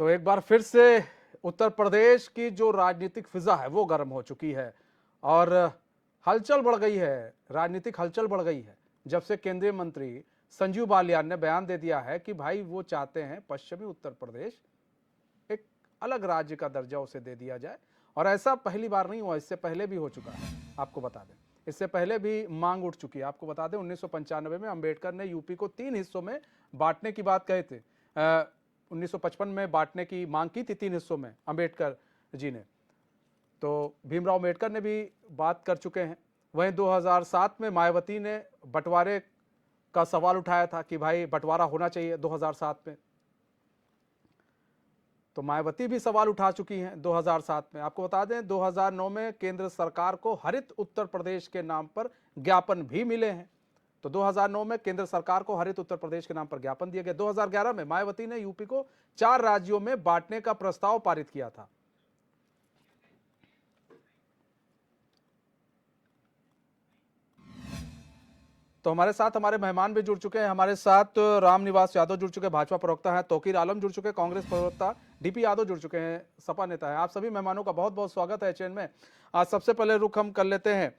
तो एक बार फिर से उत्तर प्रदेश की जो राजनीतिक फिजा है वो गर्म हो चुकी है और हलचल बढ़ गई है, राजनीतिक हलचल बढ़ गई है जब से केंद्रीय मंत्री संजीव बालियान ने बयान दे दिया है कि भाई वो चाहते हैं पश्चिमी उत्तर प्रदेश एक अलग राज्य का दर्जा उसे दे दिया जाए। और ऐसा पहली बार नहीं हुआ, इससे पहले भी हो चुका है। आपको बता दें, इससे पहले भी मांग उठ चुकी है। आपको बता दें 1995 में अंबेडकर ने यूपी को 3 हिस्सों में बांटने की बात कहे थे। 1955 में बांटने की मांग की थी 3 हिस्सों में अंबेडकर जी ने, तो भीमराव अंबेडकर ने भी बात कर चुके हैं। वहीं 2007 में मायावती ने बंटवारे का सवाल उठाया था कि भाई बंटवारा होना चाहिए 2007 में, तो मायावती भी सवाल उठा चुकी हैं 2007 में। आपको बता दें 2009 में केंद्र सरकार को हरित उत्तर प्रदेश के नाम पर ज्ञापन भी मिले हैं। तो 2009 में केंद्र सरकार को हरित उत्तर प्रदेश के नाम पर ज्ञापन दिया गया। 2011 में मायावती ने यूपी को 4 राज्यों में बांटने का प्रस्ताव पारित किया था। तो हमारे साथ हमारे मेहमान भी जुड़ चुके हैं। हमारे साथ रामनिवास यादव जुड़ चुके हैं, भाजपा प्रवक्ता हैं। तौकीर आलम जुड़ चुके हैं, कांग्रेस प्रवक्ता। डीपी यादव जुड़ चुके हैं, सपा नेता है। आप सभी मेहमानों का बहुत बहुत स्वागत है चैन में। आज सबसे पहले रुख हम कर लेते हैं,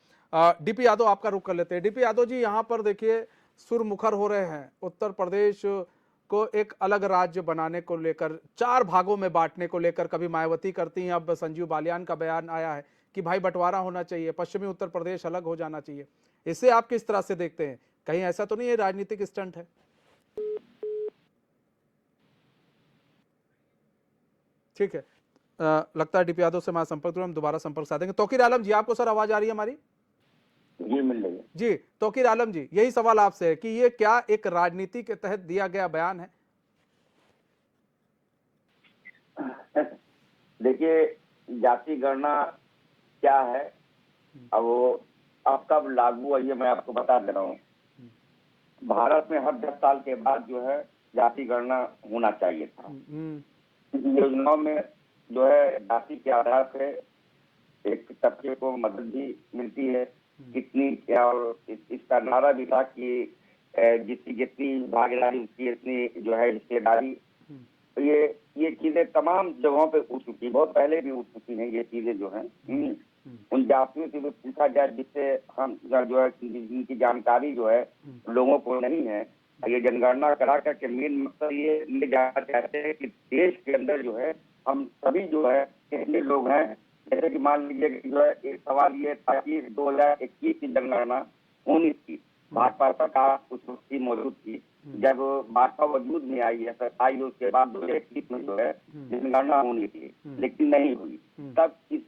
डीपी यादव आपका रुख कर लेते हैं। डीपी यादव जी, यहाँ पर देखिए सुर मुखर हो रहे हैं। उत्तर प्रदेश को एक अलग राज्य बनाने को लेकर, 4 भागों में बांटने को लेकर कभी मायावती करती हैं, अब संजीव बालियान का बयान आया है कि भाई बंटवारा होना चाहिए, पश्चिमी उत्तर प्रदेश अलग हो जाना चाहिए। इसे आप किस तरह से देखते हैं? कहीं ऐसा तो नहीं है राजनीतिक स्टंट है? ठीक है, लगता है डीपी यादव से हमारा संपर्क, हम दोबारा संपर्क साधेंगे। तौकीर आलम जी, आपको सर आवाज आ रही है हमारी? जी मिल रही है जी, तौकीर आलम जी, यही सवाल आपसे है कि ये क्या एक राजनीति के तहत दिया गया बयान है? देखिए, जाति गणना क्या है, अब वो अब कब लागू है ये मैं आपको बता दे रहा हूँ। भारत में हर 10 साल के बाद जो है जाति गणना होना चाहिए था। इस योजनाओं में जो है जाति के आधार पे एक तबके को मदद भी मिलती है कितनी, और इसका नारा भी था कि जितनी जितनी भागीदारी उसकी इतनी जो है हिस्सेदारी। ये चीजें तमाम जगहों पे उठ चुकी, बहुत पहले भी उठ चुकी हैं ये चीजें जो है। उन जातियों से भी पूछा जाए जिससे हम जो है जिनकी जानकारी जो है लोगों को नहीं है। ये जनगणना करा करके मेन मकसद ये जानना चाहते हैं कि देश के अंदर जो है हम सभी जो है कितने लोग हैं। जैसे कि मान लीजिए जो है एक सवाल ये था कि 2021 की जनगणना होनी थी, भाजपा सरकार उस वक्त मौजूद थी, जब भाजपा वजूद में आई है आई, उसके बाद 2021 में जो है जनगणना होनी थी लेकिन नहीं हुई। तब इस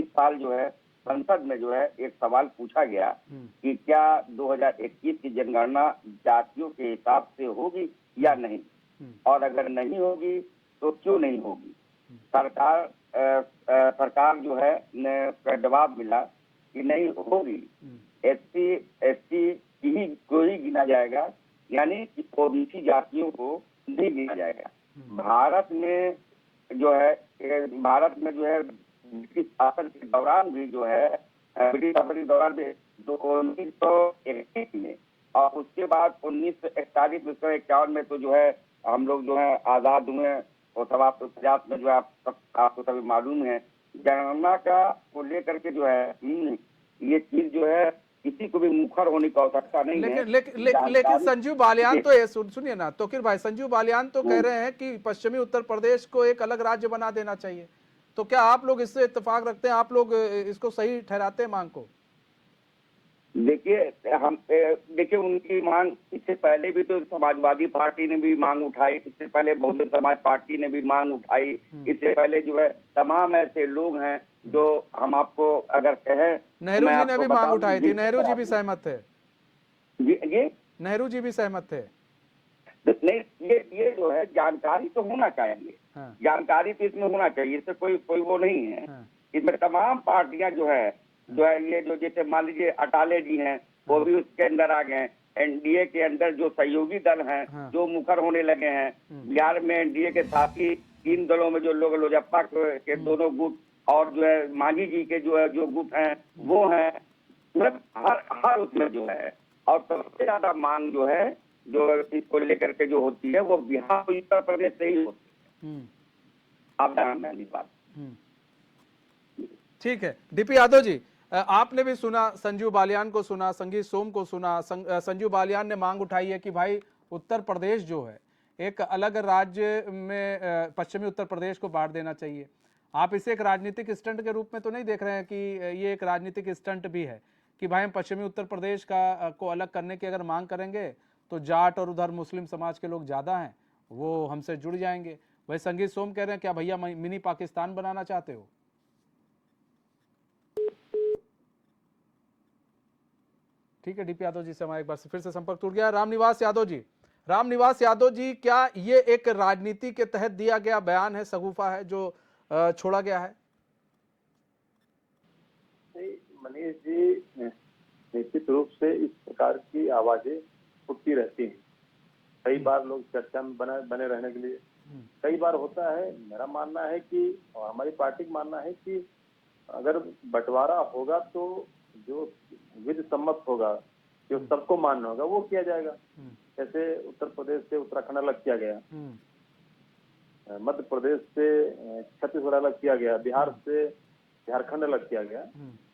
साल जो है संसद में जो है एक सवाल पूछा गया कि क्या 2021 की जनगणना जातियों के हिसाब से होगी या नहीं, और अगर नहीं होगी तो क्यों नहीं होगी। सरकार जो है ने जवाब मिला कि नहीं होगी, एससी ही को ही गिना जाएगा, यानी कि ओबीसी जातियों को नहीं गिना जाएगा। भारत में जो है ब्रिटिश शासन के दौरान भी जो है ब्रिटिश शासन के दौरान भी 1931 में और उसके बाद 1941 में 1951 में तो जो है हम लोग जो है आजाद हुए, और सब आप 50 में जो है आपको सभी मालूम है। जनगणना का को लेकर के जो है ये चीज जो है किसी को भी मुखर होने की आवश्यकता नहीं है। लेकिन संजीव बालियान तो ये सुनिए ना तौकीर भाई, संजीव बालियान तो कह रहे हैं कि पश्चिमी उत्तर प्रदेश को एक अलग राज्य बना देना चाहिए। तो क्या आप लोग इससे इत्तेफाक रखते हैं? आप लोग इसको सही ठहराते हैं मांग को? देखिए उनकी मांग, इससे पहले भी तो समाजवादी पार्टी ने भी मांग उठाई, इससे पहले बहुजन समाज पार्टी ने भी मांग उठाई, इससे पहले जो है तमाम ऐसे लोग हैं जो हम आपको अगर कहें, नेहरू जी ने भी मांग उठाई थी, नेहरू जी भी सहमत थे। जी नेहरू जी भी सहमत थे। नहीं, ये जो है जानकारी तो होना चाहिए। हाँ। जानकारी तो इसमें होना चाहिए, इससे कोई वो नहीं है। हाँ। इसमें तमाम पार्टियां जो है ये जो जैसे मान लीजिए अटाले जी हैं, वो भी उसके अंदर आ गए। एनडीए के अंदर जो सहयोगी दल हैं जो मुखर होने लगे हैं, बिहार में एनडीए के साथ ही 3 दलों में जो लोग लोजप्पा के दोनों गुट और जो है मांझी जी के जो गुट हैं वो हैं, मतलब हर उसमें जो है। और सबसे ज्यादा मांग जो है जो इसको लेकर के जो होती है वो बिहार और उत्तर प्रदेश से ही होती है। आप जान मेरी बात। ठीक है डीपी यादव जी, आपने भी सुना, संजीव बालियान को सुना, संगीत सोम को सुना। संजीव बालियान ने मांग उठाई है कि भाई उत्तर प्रदेश जो है एक अलग राज्य में, पश्चिमी उत्तर प्रदेश को बांट देना चाहिए। आप इसे एक राजनीतिक स्टंट के रूप में तो नहीं देख रहे हैं कि ये एक राजनीतिक स्टंट भी है कि भाई हम पश्चिमी उत्तर प्रदेश का को अलग करने की अगर मांग करेंगे तो जाट और उधर मुस्लिम समाज के लोग ज़्यादा हैं, वो हमसे जुड़ जाएंगे। वही संगीत सोम कह रहे हैं क्या भैया मिनी पाकिस्तान बनाना चाहते हो? ठीक है, डीपी यादव जी से हमारा एक बार फिर से संपर्क टूट गया। रामनिवास यादव जी, रामनिवास यादव जी, क्या ये एक राजनीति के तहत दिया गया बयान है, सगुफा है जो छोड़ा गया है? मनीष जी, निश्चित रूप से इस प्रकार की आवाजें उठती रहती हैं। कई बार लोग चर्चा में बने रहने के लिए, कई बार होता है। मेरा मानना है कि, और हमारी पार्टी का मानना है कि अगर बंटवारा होगा तो जो विधि सम्मत होगा, जो सबको मान्य होगा, वो किया जाएगा। जैसे उत्तर प्रदेश से उत्तराखंड अलग किया गया, मध्य प्रदेश से छत्तीसगढ़ अलग किया गया, बिहार से झारखंड अलग किया गया।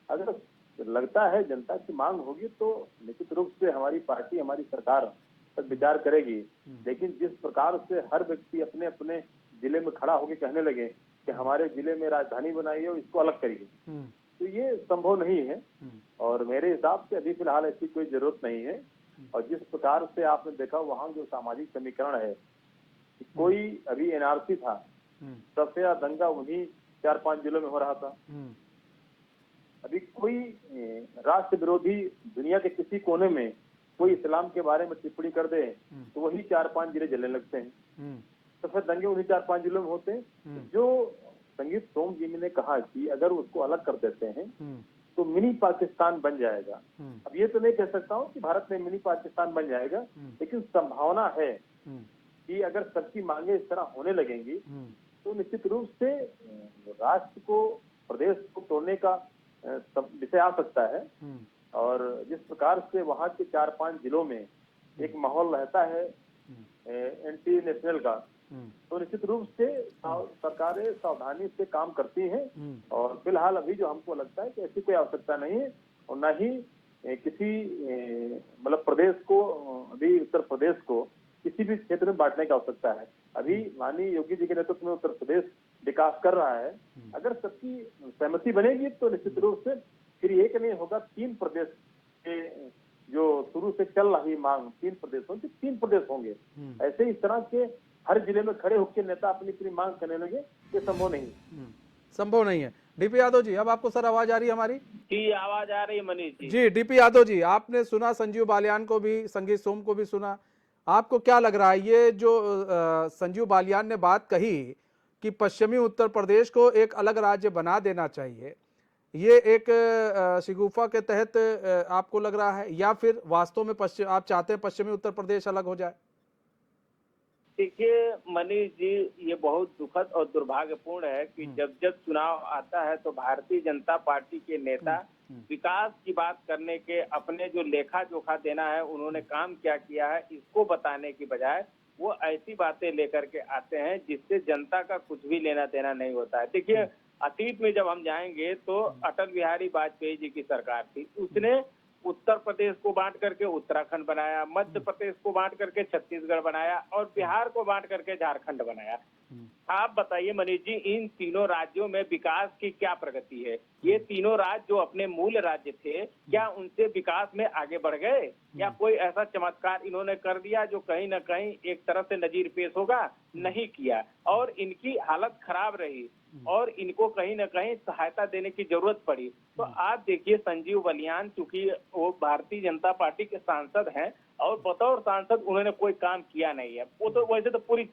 अगर लगता है जनता की मांग होगी तो निश्चित रूप से हमारी पार्टी, हमारी सरकार पर विचार करेगी। लेकिन जिस प्रकार से हर व्यक्ति अपने अपने जिले में खड़ा होकर कहने लगे कि हमारे जिले में राजधानी बनाई है, इसको अलग करिए, तो ये संभव नहीं है। और मेरे हिसाब से अभी फिलहाल ऐसी कोई जरूरत नहीं है। और जिस प्रकार से आपने देखा वहाँ जो सामाजिक समीकरण है, कोई अभी एनआरसी था, सबसे ज्यादा दंगा उन्हीं 4-5 जिलों में हो रहा था। अभी कोई राष्ट्र विरोधी दुनिया के किसी कोने में कोई इस्लाम के बारे में टिप्पणी कर दे तो वही 4-5 जिले जलने लगते हैं। तो फिर दंगे उन्हीं 4-5 जिलों में होते हैं। जो संगीत सोम जी ने कहा कि अगर उसको अलग कर देते हैं तो मिनी पाकिस्तान बन जाएगा। अब ये तो नहीं कह सकता हूँ कि भारत में मिनी पाकिस्तान बन जाएगा, लेकिन संभावना है कि अगर सबकी मांगे इस तरह होने लगेंगी तो निश्चित रूप से राष्ट्र को, प्रदेश को तोड़ने का विषय आ सकता है। और जिस प्रकार से वहाँ के 4-5 जिलों में एक माहौल रहता है एंटी नेशनल का, तो निश्चित रूप से सरकारें सावधानी से काम करती हैं। और फिलहाल अभी जो हमको लगता है कि ऐसी कोई आवश्यकता नहीं है, और न ही किसी मतलब प्रदेश को, अभी उत्तर प्रदेश को किसी भी क्षेत्र में बांटने की आवश्यकता है। अभी माननीय योगी जी के नेतृत्व में उत्तर प्रदेश विकास कर रहा है। अगर सबकी सहमति बनेगी तो निश्चित रूप से फिर एक नहीं होगा, 3 प्रदेश के जो शुरू से चल रही मांग 3 प्रदेशों के 3 प्रदेश होंगे। ऐसे इस तरह के हर जिले में खड़े होकर नेता अपनी अपनी मांग करने लगे, ये संभव नहीं, संभव नहीं है। डीपी यादव जी, अब आपको सर आवाज आ रही है हमारी? जी आवाज आ रही है मनीष जी। जी डीपी यादव जी, आपने सुना संजीव बालियान को भी, संगीत सोम को भी सुना, आपको क्या लग रहा है ये जो संजीव बालियान ने बात कही कि पश्चिमी उत्तर प्रदेश को एक अलग राज्य बना देना चाहिए, ये एक शिगुफा के तहत आपको लग रहा है या फिर वास्तव में आप चाहते हैं पश्चिमी उत्तर प्रदेश अलग हो जाए? देखिए मनीष जी, ये बहुत दुखद और दुर्भाग्यपूर्ण है कि जब जब चुनाव आता है तो भारतीय जनता पार्टी के नेता विकास की बात करने के, अपने जो लेखा जोखा देना है, उन्होंने काम क्या किया है, इसको बताने की बजाय वो ऐसी बातें लेकर के आते हैं जिससे जनता का कुछ भी लेना देना नहीं होता है। देखिए अतीत में जब हम जाएंगे तो अटल बिहारी वाजपेयी जी की सरकार थी, उसने उत्तर प्रदेश को बांट करके उत्तराखंड बनाया, मध्य प्रदेश को बांट करके छत्तीसगढ़ बनाया और बिहार को बांट करके झारखंड बनाया। आप बताइए मनीष जी, इन तीनों राज्यों में विकास की क्या प्रगति है? ये तीनों राज्य जो अपने मूल राज्य थे, क्या उनसे विकास में आगे बढ़ गए? या कोई ऐसा चमत्कार इन्होंने कर दिया जो कहीं ना कहीं एक तरह से नजीर पेश होगा? नहीं किया, और इनकी हालत खराब रही और इनको कहीं ना कहीं सहायता देने की जरूरत पड़ी। तो आप देखिए, संजीव बालियान चूंकि वो भारतीय जनता पार्टी के सांसद हैं और बतौर सांसद उन्होंने कोई काम किया नहीं है। वो तो वैसे तो पूरी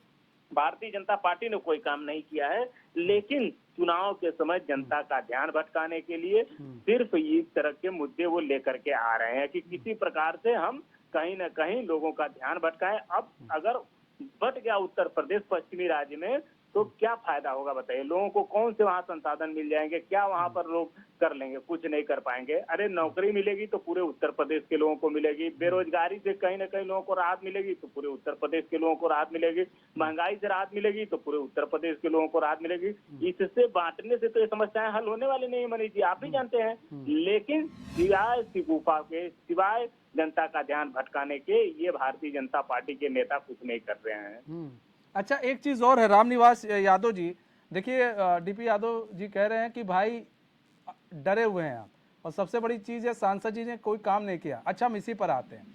भारतीय जनता पार्टी ने कोई काम नहीं किया है, लेकिन चुनाव के समय जनता का ध्यान भटकाने के लिए सिर्फ इस तरह के मुद्दे वो लेकर के आ रहे हैं कि किसी प्रकार से हम कहीं ना कहीं लोगों का ध्यान भटकाएं। अब अगर बट गया उत्तर प्रदेश पश्चिमी राज्य में, तो क्या फायदा होगा बताइए? लोगों को कौन से वहाँ संसाधन मिल जाएंगे? क्या वहाँ पर लोग कर लेंगे? कुछ नहीं कर पाएंगे। अरे नौकरी मिलेगी तो पूरे उत्तर प्रदेश के लोगों को मिलेगी, बेरोजगारी से कहीं ना कहीं लोगों को राहत मिलेगी तो पूरे उत्तर प्रदेश के लोगों को राहत मिलेगी, महंगाई से राहत मिलेगी तो पूरे उत्तर प्रदेश के लोगों को राहत मिलेगी। इससे बांटने से तो ये समस्याएं हल होने वाली नहीं है मनीष जी, आप भी जानते हैं। लेकिन सिवाय शिगुफा के, सिवाय जनता का ध्यान भटकाने के, ये भारतीय जनता पार्टी के नेता कुछ नहीं कर रहे हैं। अच्छा, एक चीज और है रामनिवास यादव जी, देखिए डीपी यादव जी कह रहे हैं कि भाई डरे हुए हैं आप, और सबसे बड़ी चीज है सांसद जी ने कोई काम नहीं किया। अच्छा, हम इसी पर आते हैं।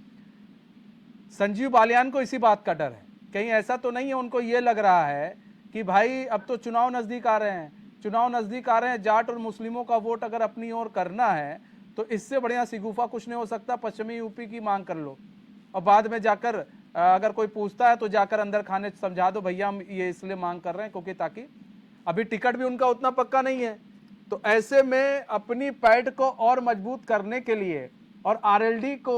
संजीव बालियान को इसी बात का डर है, कहीं ऐसा तो नहीं है उनको ये लग रहा है कि भाई अब तो चुनाव नजदीक आ रहे हैं, चुनाव नजदीक आ रहे हैं, जाट और मुस्लिमों का वोट अगर अपनी ओर करना है तो इससे बढ़िया शिगुफा कुछ नहीं हो सकता, पश्चिमी यूपी की मांग कर लो, और बाद में जाकर अगर कोई पूछता है तो जाकर अंदर खाने समझा दो भैया हम ये इसलिए मांग कर रहे हैं क्योंकि ताकि अभी टिकट भी उनका उतना पक्का नहीं है। तो ऐसे में अपनी पैठ को और मजबूत करने के लिए और आरएलडी को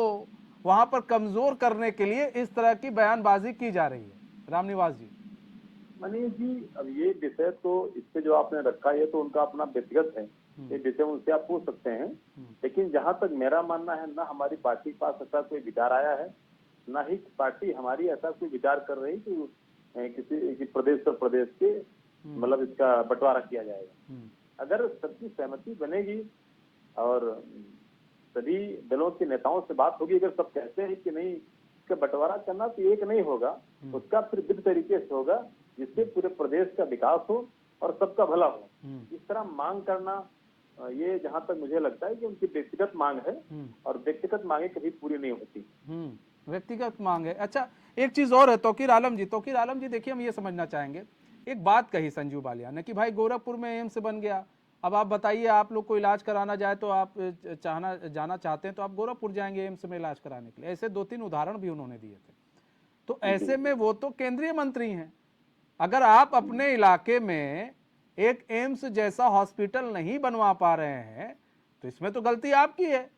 वहां पर कमजोर करने के लिए इस तरह की बयानबाजी की जा रही है। रामनिवास जी। मनीष जी, अब ये विषय तो इससे जो आपने रखा है तो उनका अपना व्यक्तिगत है, ये विषय उनसे आप पूछ सकते हैं। लेकिन जहां तक मेरा मानना है, ना हमारी पार्टी के पास ऐसा कोई विचार आया है, ना ही पार्टी हमारी ऐसा कोई विचार कर रही कि किसी प्रदेश से प्रदेश के मतलब इसका बंटवारा किया जाएगा। अगर सबकी सहमति बनेगी और सभी दलों के नेताओं से बात होगी, अगर सब कहते हैं कि नहीं इसका बंटवारा करना तो एक नहीं होगा, उसका फिर विविध तरीके से होगा जिससे पूरे प्रदेश का विकास हो और सबका भला हो। इस तरह मांग करना, ये जहां तक मुझे लगता है कि उनकी व्यक्तिगत मांग है और व्यक्तिगत मांगे कभी पूरी नहीं होती। व्यक्तिगत मांग है। अच्छा, एक चीज और है, तौकीर आलम जी देखिए, हम ये समझना चाहेंगे, एक बात कही संजीव बालियान ने कि भाई गोरखपुर में एम्स बन गया, अब आप बताइए आप लोग को इलाज कराना जाए तो आप जाना चाहते हैं तो आप गोरखपुर जाएंगे एम्स में इलाज कराने के लिए। ऐसे 2-3 उदाहरण भी उन्होंने दिए थे। तो ऐसे में वो तो केंद्रीय मंत्री हैं, अगर आप अपने इलाके में एक एम्स जैसा हॉस्पिटल नहीं बनवा पा रहे हैं तो इसमें तो गलती आपकी है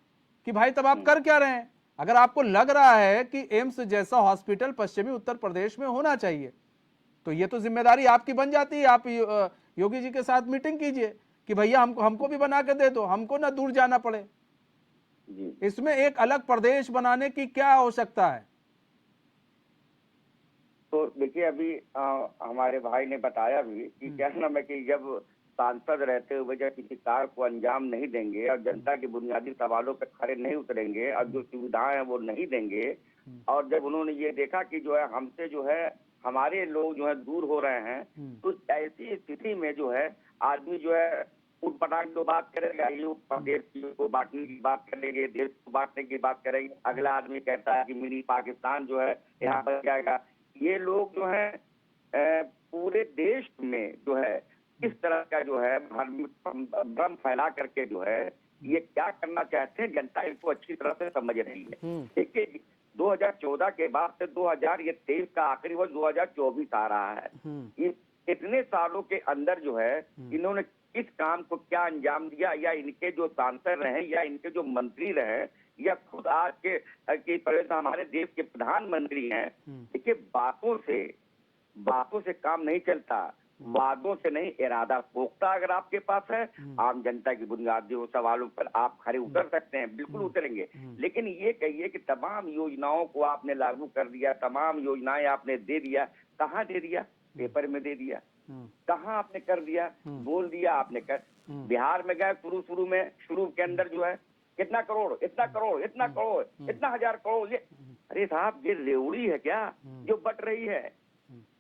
कि भाई तब आप कर क्या रहे हैं। अगर आपको लग रहा है कि एम्स जैसा हॉस्पिटल पश्चिमी उत्तर प्रदेश में होना चाहिए तो ये तो जिम्मेदारी आपकी बन जाती है। आप योगी जी के साथ मीटिंग कीजिए कि भैया हमको भी बना के दे दो, हमको ना दूर जाना पड़े। इसमें एक अलग प्रदेश बनाने की क्या आवश्यकता है? तो देखिए, अभी हमारे भाई ने बताया भी कि क्या नाम है कि जब सांसद रहते हुए जब किसी कार्य को अंजाम नहीं देंगे और जनता के बुनियादी सवालों पर खड़े नहीं उतरेंगे और जो सुविधाएं हैं वो नहीं देंगे, और जब उन्होंने ये देखा कि जो है हमसे जो है हमारे लोग जो है दूर हो रहे हैं, तो ऐसी स्थिति में जो है आदमी जो है उठपटांग तो बात करेगा, देश को बांटने की बात करेंगे, देश को बांटने की बात करेंगे। अगला आदमी कहता है कि मिनी पाकिस्तान जो है यहाँ बन जाएगा। ये लोग जो है पूरे देश में जो है इस तरह का जो है भ्रम फैला करके जो है ये क्या करना चाहते हैं, जनता इसको अच्छी तरह से समझ रही है। देखिए 2014 के बाद से 2023 का आखिरी वर्ष 2024 आ रहा है। इतने सालों के अंदर जो है इन्होंने किस काम को क्या अंजाम दिया, या इनके जो सांसद रहे या इनके जो मंत्री रहे या खुद आज के हमारे देश के प्रधानमंत्री हैं। देखिए बातों से काम नहीं चलता, वादों से नहीं, इरादा पोख्ता अगर आपके पास है, आम जनता की बुनियादी सवालों पर आप खड़े उतर सकते हैं, बिल्कुल उतरेंगे। लेकिन ये कहिए कि तमाम योजनाओं को आपने लागू कर दिया, तमाम योजनाएं आपने दे दिया, कहाँ दे दिया? पेपर में दे दिया। कहाँ आपने कर दिया? बोल दिया आपने कर। बिहार में गए शुरू के अंदर जो है कितना करोड़, इतना करोड़, इतना करोड़, इतना हजार करोड़। अरे साहब, ये रेवड़ी है क्या जो बट रही है?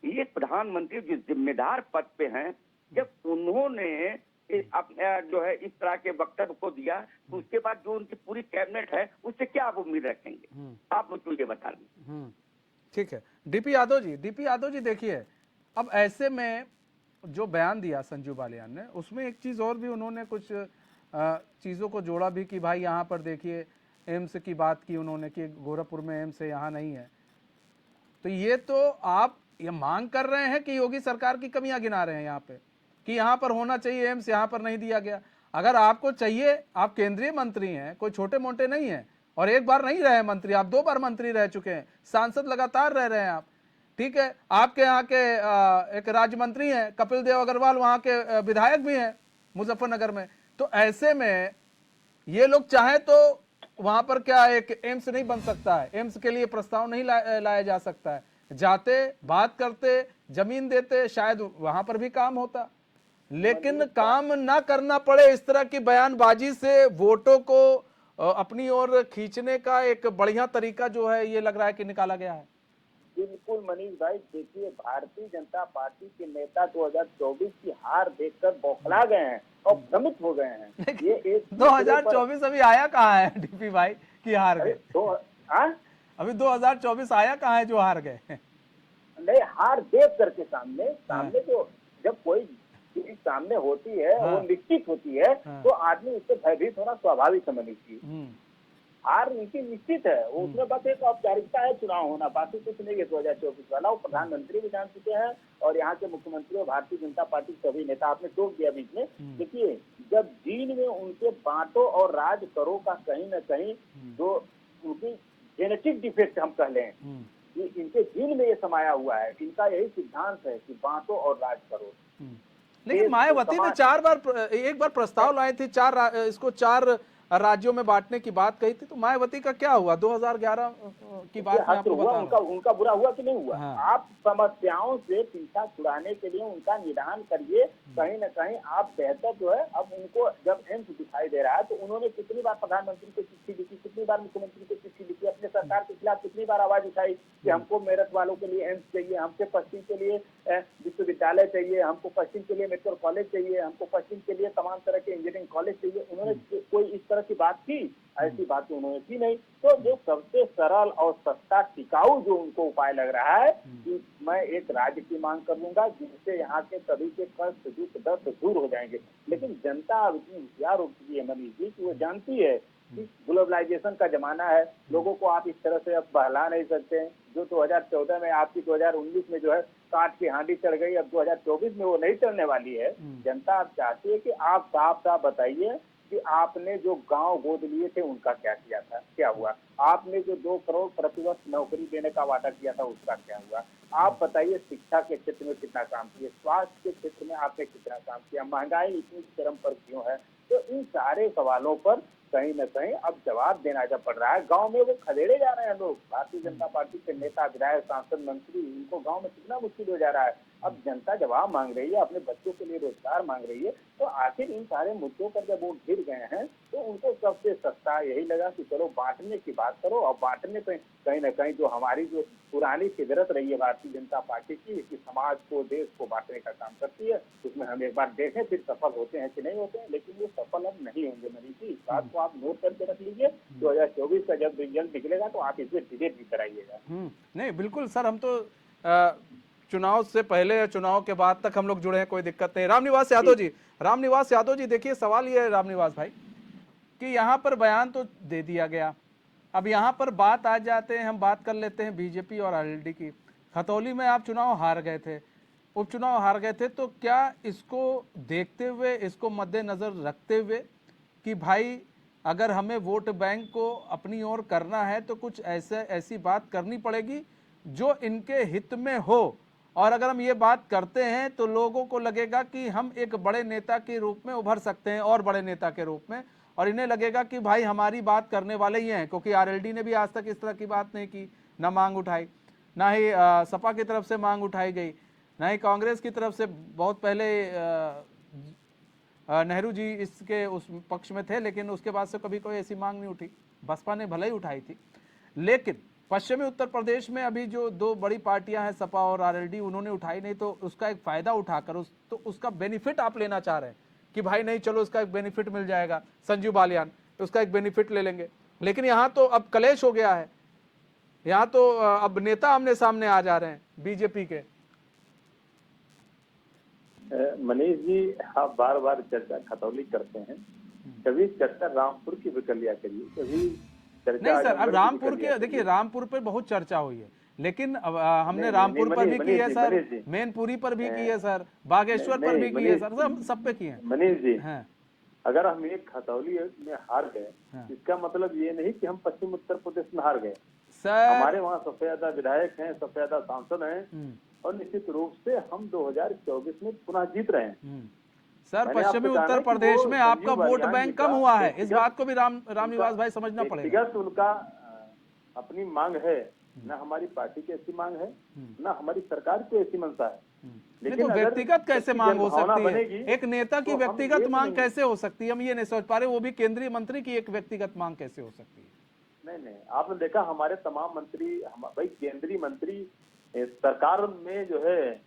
ये प्रधानमंत्री जो जिम्मेदार पद पे हैं, जब उन्होंने जो है इस तरह के वक्तव्य को दिया तो उसके बाद जो उनकी पूरी कैबिनेट है उससे क्या आप उम्मीद रखेंगे? आप मुझे ये बता दें। ठीक है, डीपी यादव जी देखिए, अब ऐसे में जो बयान दिया संजीव बालियान ने, उसमें एक चीज और भी उन्होंने कुछ चीजों को जोड़ा भी कि भाई यहाँ पर देखिए एम्स की बात की उन्होंने कि गोरखपुर में एम्स है, यहाँ नहीं है। तो ये तो आप ये मांग कर रहे हैं कि योगी सरकार की कमियां गिना रहे हैं यहाँ पे कि यहाँ पर होना चाहिए एम्स, यहाँ पर नहीं दिया गया। अगर आपको चाहिए, आप केंद्रीय मंत्री हैं, कोई छोटे मोटे नहीं हैं, और एक बार नहीं रहे मंत्री, आप 2 बार मंत्री रह चुके हैं, सांसद लगातार रह रहे हैं आप। ठीक है, आपके यहाँ के एक राज्य मंत्री हैं कपिल देव अग्रवाल, वहां के विधायक भी हैं मुजफ्फरनगर में। तो ऐसे में ये लोग चाहे तो वहां पर क्या एक एम्स नहीं बन सकता है, एम्स के लिए प्रस्ताव नहीं लाया जा सकता है, जाते बात करते जमीन देते शायद वहां पर भी काम होता। लेकिन काम ना करना पड़े, इस तरह की बयानबाजी से वोटों को अपनी ओर खींचने का एक बढ़िया तरीका जो है ये लग रहा है कि निकाला गया है। बिल्कुल मनीष भाई, देखिए भारतीय जनता पार्टी के नेता 2024 की हार देखकर बौखला गए हैं और भ्रमित हो गए हैं। ये एक 2024 अभी आया कहाँ है डीपी भाई कि हार गए? अभी 2024 आया कहाँ है जो हार गए? नहीं, हार देख करके सामने तो जब कोई चीज सामने होती है वो निश्चित होती है तो आदमी उससे भयभीत होना स्वाभाविक है मनीष जी। हार उनकी निश्चित है, वो उसमें बस एक औपचारिकता है चुनाव होना, बाकी कुछ नहीं है 2024 वाला। वो प्रधानमंत्री भी जान चुके हैं और यहाँ के मुख्यमंत्री और भारतीय जनता पार्टी के सभी नेता, आपने टोक दिया बीच में। देखिए, जब जीन में उनके बांटो और राज करो का कहीं न कहीं जो उनकी जेनेटिक डिफेक्ट हम कह लें, इनके जीन में ये समाया हुआ है, इनका यही सिद्धांत है कि बांटो और राज करो। लेकिन मायावती ने एक बार प्रस्ताव लाए थे इसको 4 राज्यों में बांटने की बात कही थी, तो मायावती का क्या हुआ? 2011 की बात मैं आपको बता रहा हूं। उनका बुरा हुआ कि नहीं हुआ? आप समस्याओं से पीछा छुड़ाने के लिए उनका निदान करिए, कहीं न कहीं आप बेहतर जो है। अब उनको जब एम्स दिखाई दे रहा है तो उन्होंने कितनी बार प्रधानमंत्री को चिट्ठी लिखी, कितनी बार मुख्यमंत्री को चिट्ठी लिखी, अपने सरकार के खिलाफ कितनी बार आवाज उठाई कि हमको मेरठ वालों के लिए एम्स चाहिए, हमको पश्चिम के लिए विश्वविद्यालय चाहिए, हमको पश्चिम के लिए मेडिकल कॉलेज चाहिए, हमको पश्चिम के लिए तमाम तरह के इंजीनियरिंग कॉलेज चाहिए। उन्होंने कोई इस तरह की बात की? ऐसी बात उन्होंने की नहीं। तो जो सबसे सरल और सस्ता टिकाऊ जो उनको उपाय लग रहा है कि मैं एक राज्य की मांग कर लूंगा जिससे यहाँ के सभी के कष्ट दुख दर्द दूर हो जाएंगे। लेकिन जनता अब इतनी होशियार हो चुकी है मनीष जी कि वो जानती है कि ग्लोबलाइजेशन का जमाना है, लोगों को आप इस तरह से अब बहला नहीं सकते। जो 2014 में आपकी 2019 में जो है काट की हांडी चढ़ गई, अब 2024 में वो नहीं चढ़ने वाली है। जनता अब चाहती है कि आप साफ साफ बताइए कि आपने जो गांव गोद लिए थे उनका क्या किया था, क्या हुआ? आपने जो 2 करोड़ प्रतिवर्ष नौकरी देने का वादा किया था उसका क्या हुआ? आप बताइए शिक्षा के क्षेत्र में कितना काम किया, स्वास्थ्य के क्षेत्र में आपने कितना काम किया, महंगाई इतनी चरम पर क्यों है? तो इन सारे सवालों पर कहीं न कहीं अब जवाब देना जब पड़ रहा है। गांव में वो खदेड़े जा रहे हैं लोग, भारतीय जनता पार्टी के नेता, विधायक, सांसद, मंत्री, इनको गांव में कितना मुश्किल हो जा रहा है। अब जनता जवाब मांग रही है, अपने बच्चों के लिए रोजगार मांग रही है। तो आखिर इन सारे मुद्दों पर जब वो घिर गए हैं तो उनको सबसे सस्ता यही लगा कि चलो बांटने की बात करो। और बांटने पे कहीं न कहीं जो हमारी जो पुरानी फितरत रही है भारतीय जनता पार्टी की कि समाज को, देश को बांटने का काम करती है, उसमें हम एक बार देखें फिर सफल होते हैं कि नहीं होते हैं। लेकिन ये सफल अब नहीं होंगे मनीष जी, इस बात को आप नोट करके रख लीजिए। 2024 का जब रिजल्ट निकलेगा तो आप इसे डिबेट भी कराइएगा। नहीं बिल्कुल सर, हम तो चुनाव से पहले चुनाव के बाद तक हम लोग जुड़े हैं, कोई दिक्कत नहीं। रामनिवास यादव जी, देखिए सवाल ये है रामनिवास भाई कि यहाँ पर बयान तो दे दिया गया, अब यहाँ पर बात आ जाते हैं, हम बात कर लेते हैं बीजेपी और आरएलडी की। खतौली में आप चुनाव हार गए थे, उपचुनाव हार गए थे, तो क्या इसको देखते हुए, इसको मद्देनजर रखते हुए कि भाई अगर हमें वोट बैंक को अपनी ओर करना है तो कुछ ऐसी बात करनी पड़ेगी जो इनके हित में हो, और अगर हम ये बात करते हैं तो लोगों को लगेगा कि हम एक बड़े नेता के रूप में उभर सकते हैं, और बड़े नेता के रूप में, और इन्हें लगेगा कि भाई हमारी बात करने वाले ही हैं, क्योंकि आरएलडी ने भी आज तक इस तरह की बात नहीं की, ना मांग उठाई, ना ही सपा की तरफ से मांग उठाई गई, ना ही कांग्रेस की तरफ से। बहुत पहले नेहरू जी इसके उस पक्ष में थे, लेकिन उसके बाद से कभी कोई ऐसी मांग नहीं उठी। बसपा ने भले ही उठाई थी, लेकिन पश्चिमी उत्तर प्रदेश में अभी जो 2 बड़ी पार्टियां हैं सपा और आरएलडी, उन्होंने उठाई नहीं, तो उसका एक फायदा उठाकर उसका बेनिफिट आप लेना चाह रहे हैं कि भाई नहीं चलो उसका एक बेनिफिट मिल जाएगा, संजीव बालियान उसका एक बेनिफिट ले लेंगे। लेकिन यहाँ तो अब कलेश हो गया है, यहाँ तो अब नेता आमने सामने आ जा रहे हैं बीजेपी के। मनीष जी, आप बार बार चर्चा खतौली करते हैं, कभी चर्चा रामपुर की भी कर लिया करिए, कभी नहीं सर, अब रामपुर के देखिए, रामपुर पे बहुत चर्चा हुई है, लेकिन हमने रामपुर पर भी की है सर, मैनपुरी पर भी की है सर, बागेश्वर पर भी की है सर, सब पे की है। मनीष जी, अगर हम एक खतौली में हार गए, इसका मतलब ये नहीं कि हम पश्चिम उत्तर प्रदेश में हार गए। सर हमारे वहाँ सबसे ज्यादा विधायक हैं, सबसे ज्यादा सांसद हैं, और निश्चित रूप से हम 2024 में पुनः जीत रहे हैं। सर मैंने पश्चिमी आपसे कहा उत्तर ना कि प्रदेश वो में आपका संजीव वोट बालियान बैंक जी कम का हुआ है, इस व्यक्तिगत- बात को भी रामनिवास भाई समझना पड़ेगा। व्यक्तिगत उनका अपनी मांग है, न हमारी पार्टी की ऐसी मांग है, न हमारी सरकार की ऐसी मंशा है। नहीं तो अगर व्यक्तिगत कैसे उसकी मांग हो जनभावना सकती है? बनेगी, एक नेता की तो हम व्यक्तिगत एक मांग नहीं- कैसे हो सकती है? हम ये नहीं सोच पा रहे, वो भी केंद्रीय मंत्री की एक व्यक्तिगत मांग कैसे हो सकती है? नहीं, आपने देखा हमारे तमाम मंत्री, भाई केंद्रीय मंत्री सरकार में जो है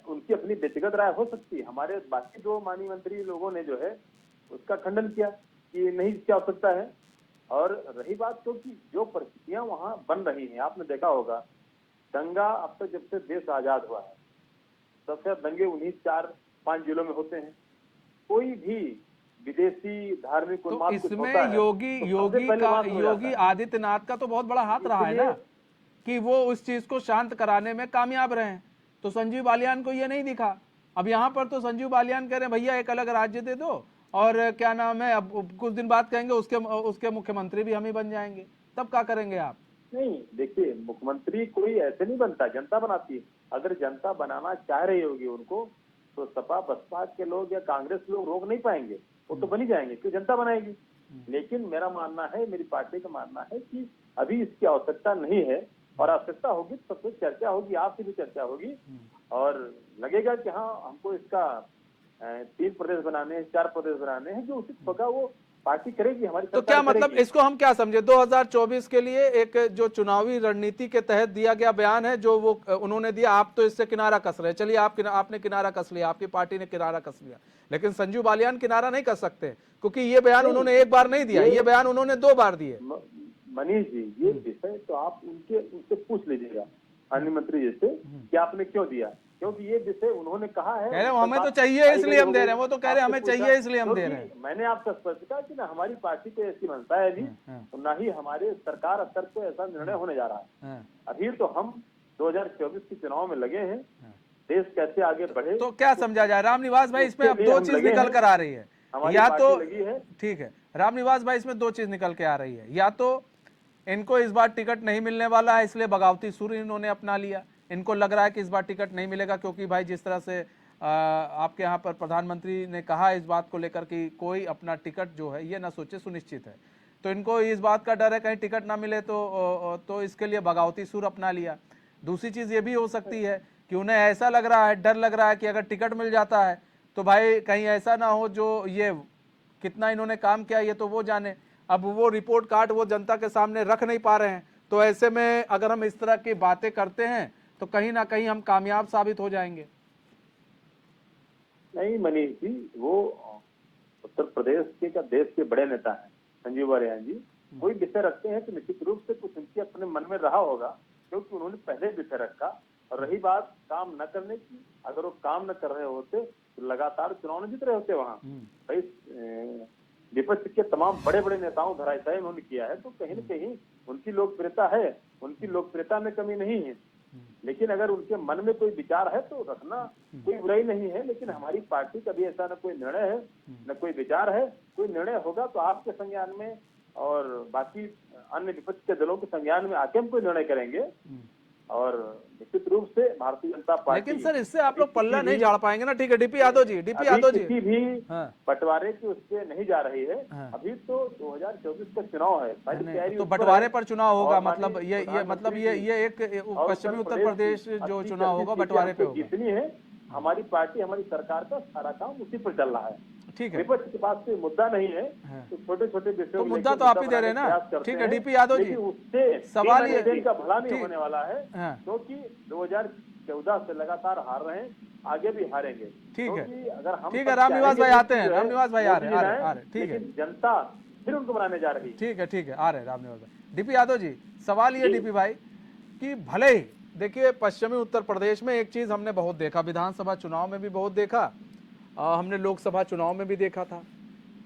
उनकी अपनी व्यक्तिगत राय हो सकती है। हमारे बाकी जो माननीय मंत्री लोगों ने जो है उसका खंडन किया कि नहीं, इसकी आवश्यकता है। और रही बात तो कि जो परिस्थितियां वहां बन रही हैं, आपने देखा होगा दंगा अब तक जब से देश आजाद हुआ है सबसे ज्यादा दंगे उन्हीं 4-5 जिलों में होते हैं। कोई भी विदेशी धार्मिक तो उन्माद कुछ इसमें होता है योगी योगी आदित्यनाथ का तो बहुत बड़ा हाथ रहा है ना, कि वो उस चीज को शांत कराने में कामयाब रहे। तो संजीव बालियान को ये नहीं दिखा। अब यहाँ पर तो संजीव बालियान कह रहे हैं भैया एक अलग राज्य दे दो, और क्या नाम है, अब कुछ दिन बाद कहेंगे उसके मुख्यमंत्री भी हम ही बन जाएंगे, तब क्या करेंगे आप? नहीं, देखिए मुख्यमंत्री कोई ऐसे नहीं बनता, जनता बनाती है। अगर जनता बनाना चाह रही होगी उनको, तो सपा बसपा के लोग या कांग्रेस लोग रोक नहीं पाएंगे, वो तो बन ही जाएंगे, क्यों जनता बनाएगी। लेकिन मेरा मानना है, मेरी पार्टी का मानना है कि अभी इसकी आवश्यकता नहीं है, और आवश्यकता होगी तो सबसे चर्चा होगी, आपसे भी चर्चा होगी, और लगेगा कि हाँ हमको इसका 3 प्रदेश बनाने हैं, 4 प्रदेश बनाने हैं, जो उचित होगा वो पार्टी करेगी, हमारी तो सरकार क्या मतलब करेगी। इसको हम क्या समझे, 2024 के लिए एक जो चुनावी रणनीति के तहत दिया गया बयान है जो वो उन्होंने दिया, आप तो इससे किनारा कस रहे हैं। चलिए आपने किनारा कस लिया, आपकी पार्टी ने किनारा कस लिया, लेकिन संजीव बालियान किनारा नहीं कस सकते, क्योंकि ये बयान उन्होंने एक बार नहीं दिया, ये बयान उन्होंने 2 बार दिए। मनीष जी, ये विषय तो आप उनसे पूछ लीजिएगा अन्य मंत्री जी से कि आपने क्यों दिया, क्योंकि ये विषय उन्होंने कहा है। कह रहे हमें तो चाहिए इसलिए हम दे रहे हैं, वो तो कह रहे हमें चाहिए इसलिए हम दे रहे हैं। मैंने आपसे स्पष्ट कहा कि ना हमारी पार्टी को ऐसी मंशा है अभी, ना ही हमारे सरकार स्तर पे ऐसा निर्णय होने जा रहा है। अभी तो हम 2024 के चुनाव में लगे हैं, देश कैसे आगे बढ़े। तो क्या समझा जाए रामनिवास भाई, इसमें अब 2 चीज निकल कर आ रही है, या तो ठीक है रामनिवास भाई, इसमें 2 चीज निकल के आ रही है, या तो इनको इस बार टिकट नहीं मिलने वाला है इसलिए बगावती सुर इन्होंने अपना लिया, इनको लग रहा है कि इस बार टिकट नहीं मिलेगा, क्योंकि भाई जिस तरह से आपके यहाँ पर प्रधानमंत्री ने कहा इस बात को लेकर कि कोई अपना टिकट जो है ये ना सोचे, सुनिश्चित है, तो इनको इस बात का डर है कहीं टिकट ना मिले तो इसके लिए बगावती सुर अपना लिया। दूसरी चीज ये भी हो सकती है कि उन्हें ऐसा लग रहा है, डर लग रहा है कि अगर टिकट मिल जाता है तो भाई कहीं ऐसा ना हो, जो ये कितना इन्होंने काम किया ये तो वो जाने, अब वो रिपोर्ट कार्ड वो जनता के सामने रख नहीं पा रहे हैं, तो ऐसे में अगर हम इस तरह की बातें करते हैं तो कहीं ना कहीं हम कामयाब साबित हो जाएंगे। नहीं मनीष जी, वो उत्तर प्रदेश के का देश के बड़े नेता हैं संजीव बालियान जी, कोई विषय रखते हैं तो निश्चित रूप से कुछ उनके अपने मन में रहा होगा, क्योंकि उन्होंने पहले विषय रखा। और रही बात काम न करने की, अगर वो काम न कर रहे होते तो लगातार चुनाव न जीत रहे होते वहाँ। भाई विपक्ष के तमाम बड़े बड़े नेताओं धराशायी उन्होंने किया है, तो कहीं न कहीं उनकी लोकप्रियता है, उनकी लोकप्रियता में कमी नहीं है। लेकिन अगर उनके मन में कोई विचार है तो रखना कोई बुराई नहीं है, लेकिन हमारी पार्टी का भी ऐसा न कोई निर्णय है न कोई विचार है। कोई निर्णय होगा तो आपके संज्ञान में और बाकी अन्य विपक्ष के दलों के संज्ञान में आके हम कोई निर्णय करेंगे, और निश्चित रूप से भारतीय जनता पार्टी। लेकिन सर इससे आप लोग पल्ला नहीं झाड़ पाएंगे ना। ठीक है डीपी यादव जी, किसी भी बंटवारे की उससे नहीं जा रही है। अभी तो 2024 का चुनाव है, तो बंटवारे पर चुनाव होगा, मतलब ये एक पश्चिमी उत्तर प्रदेश जो चुनाव होगा बंटवारे पे होगा। जितनी है हमारी पार्टी, हमारी सरकार का सारा काम उसी पर चल रहा है। ठीक है, विपक्ष के पास कोई मुद्दा नहीं है, तो छोटे छोटे विषयों तो मुद्दा तो आप ही दे रहे हैं ना। ठीक है डीपी यादव जी, उससे सवाल ये का भला नहीं होने वाला है, क्योंकि 2014 से लगातार हार रहे हैं, आगे भी हारेंगे। ठीक है, अगर हम ठीक है रामनिवास भाई आते हैं, रामनिवास भाई आ रहे, ठीक है, जनता फिर उनको बनाने जा रही है। ठीक है आ रहे रामनिवास भाई। डीपी यादव जी, सवाल ये डीपी भाई कि भले ही देखिए पश्चिमी उत्तर प्रदेश में एक चीज हमने बहुत देखा, विधानसभा चुनाव में भी बहुत देखा, हमने लोकसभा चुनाव में भी देखा था,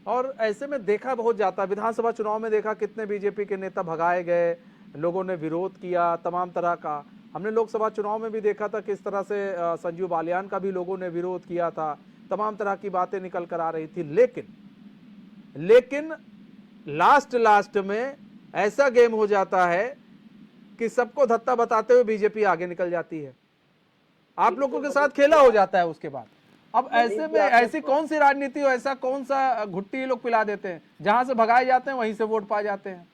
और ऐसे में देखा बहुत जाता। विधानसभा चुनाव में देखा कितने बीजेपी के नेता भगाए गए, लोगों ने विरोध किया तमाम तरह का। हमने लोकसभा चुनाव में भी देखा था किस तरह से संजीव बालियान का भी लोगों ने विरोध किया था, तमाम तरह की बातें निकल कर आ रही थी। लेकिन लास्ट में ऐसा गेम हो जाता है कि सबको धत्ता बताते हुए बीजेपी आगे निकल जाती है, आप लोगों के साथ खेला हो जाता है उसके बाद। अब ऐसे में ऐसी कौन सी राजनीति हो, ऐसा कौन सा घुट्टी ये लोग पिला देते हैं, जहां से भगाए जाते हैं वहीं से वोट पा जाते हैं।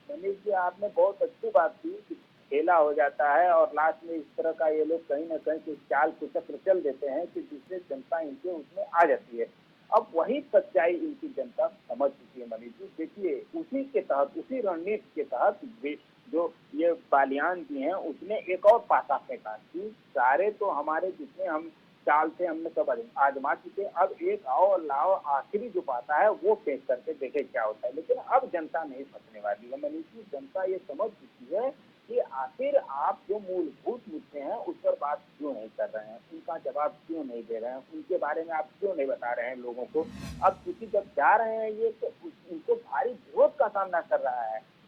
मनीष जी, आपने बहुत अच्छी बात की कि खेला हो जाता है और लास्ट में इस तरह का ये लोग कहीं ना कहीं कुछ चाल कुचक्र चल देते हैं कि जिससे जनता इनके उसमें आ जाती है। अब वही सच्चाई इनकी जनता समझ चुकी है मनीष जी। देखिए, उसी के तहत, उसी रणनीति के तहत जो ये बालियान जी हैं, उसने एक और पासा फेंका कि सारे तो हमारे जितने हम चाल थे हमने सब आजमा चुके, अब एक आओ लाओ आखिरी जो पाता है वो फेंक करके देखे क्या होता है। लेकिन अब जनता नहीं फंसने वाली है मनीष जी। जनता ये समझ चुकी है कि आखिर आप जो मूलभूत मुद्दे हैं उस पर बात क्यों नहीं कर रहे हैं, उनका जवाब क्यों नहीं दे रहे हैं, उनके बारे में आप क्यों नहीं बता रहे हैं लोगों को। अब क्योंकि जब जा रहे हैं ये तो इनको भारी विरोध का सामना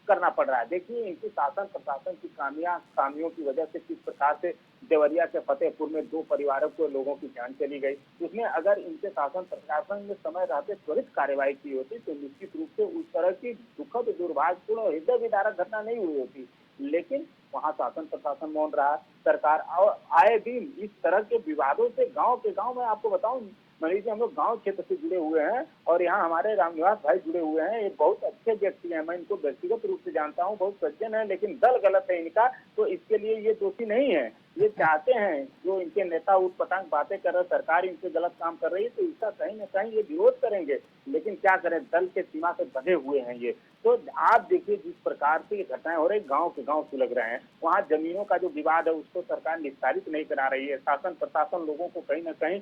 करना पड़ रहा है। देखिए, इनकी शासन प्रशासन की खामियों की वजह से किस प्रकार से देवरिया के फतेहपुर में 2 परिवारों को लोगों की जान चली गई। उसमें अगर इनके शासन प्रशासन में समय रहते त्वरित कार्रवाई की होती तो निश्चित रूप से उस तरह की दुखद, दुर्भाग्यपूर्ण और हृदय विदारक घटना नहीं हुई होती। लेकिन वहाँ शासन प्रशासन मौन रहा। सरकार और आए दिन इस तरह के विवादों से गांव के गांव में, आपको बताऊं मनीष जी, हम लोग गांव क्षेत्र से जुड़े हुए हैं और यहाँ हमारे रामनिवास भाई जुड़े हुए हैं। ये बहुत अच्छे व्यक्ति हैं, मैं इनको व्यक्तिगत रूप से जानता हूँ, बहुत सज्जन है, लेकिन दल गलत है इनका, तो इसके लिए ये दोषी नहीं है। ये चाहते हैं, जो इनके नेता उटपटांग बातें कर रहे, सरकार इनसे गलत काम कर रही है तो इसका कहीं ना कहीं ये विरोध करेंगे। लेकिन क्या करें, दल के सीमा से बंधे हुए हैं ये। तो आप देखिए, जिस प्रकार से ये घटनाएं हो रही, गांव के गांव सुलग रहे हैं। वहाँ जमीनों का जो विवाद है उसको सरकार निस्तारित नहीं करा रही है। शासन प्रशासन लोगों को कहीं ना कहीं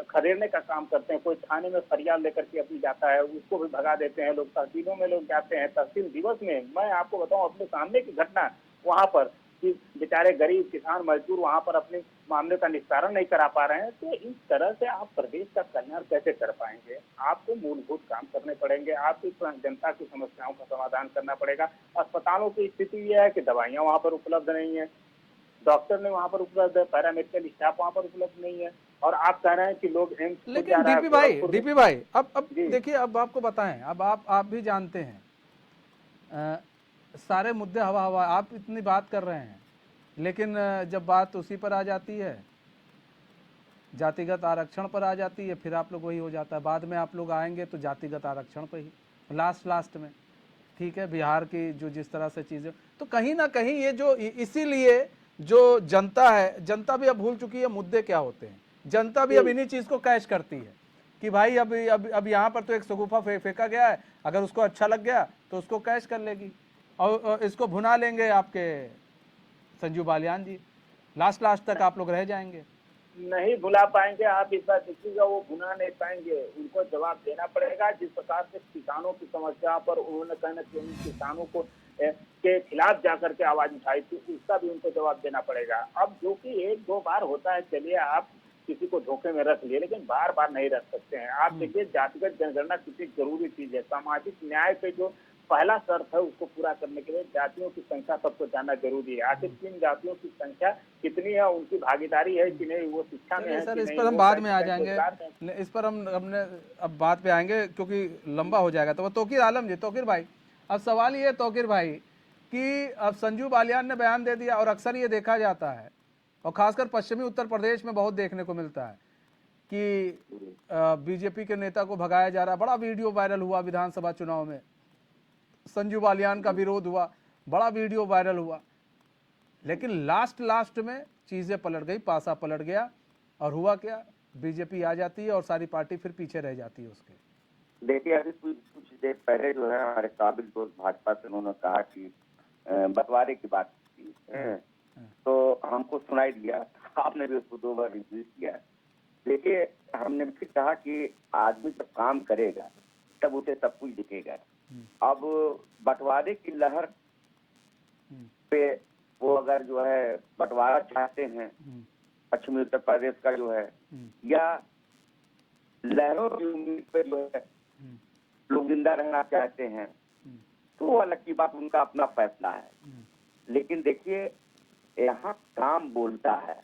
खदेड़ने का काम करते हैं। कोई थाने में फरियाद लेकर के अपनी जाता है, उसको भी भगा देते हैं लोग। तहसीलों में लोग जाते हैं, तहसील दिवस में मैं आपको बताऊं अपने सामने की घटना वहाँ पर कि बेचारे गरीब किसान मजदूर वहाँ पर अपने मामले का निस्तारण नहीं करा पा रहे हैं। तो इस तरह से आप प्रदेश का कल्याण कैसे कर पाएंगे? आपको मूलभूत काम करने पड़ेंगे, आपको जनता की समस्याओं का समाधान करना पड़ेगा। अस्पतालों की स्थिति यह है कि दवाइयाँ वहाँ पर उपलब्ध नहीं है, डॉक्टर ने वहाँ पर उपलब्ध है, पैरामेडिकल स्टाफ वहाँ पर उपलब्ध नहीं है, और आप कह रहे हैं कि लोग एम्स जा लेकिन रहा है डीपी भाई अब जी। देखिए, अब आपको बताएं, अब आप भी जानते हैं, सारे मुद्दे हवा हवा, आप इतनी बात कर रहे हैं, लेकिन जब बात उसी पर आ जाती है, जातिगत आरक्षण पर आ जाती है, फिर आप लोग वही हो जाता है। बाद में आप लोग आएंगे तो जातिगत आरक्षण पर ही लास्ट में, ठीक है, बिहार की जो जिस तरह से चीज़ें, तो कहीं ना कहीं ये जो इसीलिए जो जनता है, जनता भी अब भूल चुकी है मुद्दे क्या होते हैं। जनता भी अब इन्हीं चीज़ को कैश करती है कि भाई अब यहाँ पर तो एक शगुफा फेंका गया है, अगर उसको अच्छा लग गया तो उसको कैश कर लेगी और इसको भुना लेंगे आपके संजू बालियान जी, लास्ट तक आप लोग रह जाएंगे। नहीं भुला पाएंगे। आप इस बार देखिएगा, वो भुला नहीं पाएंगे, उनको जवाब देना पड़ेगा। जिस प्रकार से किसानों की समस्या पर उन्होंने कहीं ना कहीं किसानों को के खिलाफ जाकर के आवाज उठाई थी, उसका भी उनको जवाब देना पड़ेगा। अब जो कि 1-2 बार होता है, चलिए आप किसी को धोखे में रख लिए, लेकिन बार बार नहीं रख सकते हैं। आप देखिए, जातिगत जनगणना कितनी जरूरी चीज है। सामाजिक न्याय पे जो पहला शर्त है उसको पूरा करने के लिए जातियों की संख्या सबको जानना जरूरी है। आखिर किन जातियों की संख्या कितनी है, उनकी भागीदारी है कि नहीं, वो शिक्षा में है सर, कि इस नहीं, पर हम वो बाद में आ रोजगार जाएंगे, इस पर हमने अब बात पे आएंगे क्योंकि लंबा हो जाएगा। तो वो तौकीर आलम जी, तौकीर भाई, अब सवाल ये है तौकीर भाई कि अब संजू बालियान ने बयान दे दिया, और अक्सर ये देखा जाता है और खासकर पश्चिमी उत्तर प्रदेश में बहुत देखने को मिलता है कि बीजेपी के नेता को भगाया जा रहा है। बड़ा वीडियो वायरल हुआ विधानसभा चुनाव में, संजू बालियान का विरोध हुआ, बड़ा वीडियो वायरल हुआ, लेकिन लास्ट में चीज़ें पलट गई, पासा पलट गया, और हुआ क्या, बीजेपी आ जाती है और सारी पार्टी फिर पीछे रह जाती है उसके। देखिए, अभी कुछ देर पहले जो है हमारे काबिल दोस्त भाजपा से उन्होंने कहा कि बंटवारे की बात की, तो हमको सुनाई दिया, आपने भी उसको 2 बार रिपीट किया। देखिए, हमने फिर कहा कि आदमी जब काम करेगा तब उसे सब कुछ दिखेगा। अब बंटवारे की लहर पे वो अगर जो है बंटवारा चाहते हैं पश्चिमी उत्तर प्रदेश का जो है, या लहरों की उम्मीद पे जो है लोग जिंदा रहना चाहते हैं, तो वो अलग की बात, उनका अपना फैसला है। लेकिन देखिए, यहाँ काम बोलता है।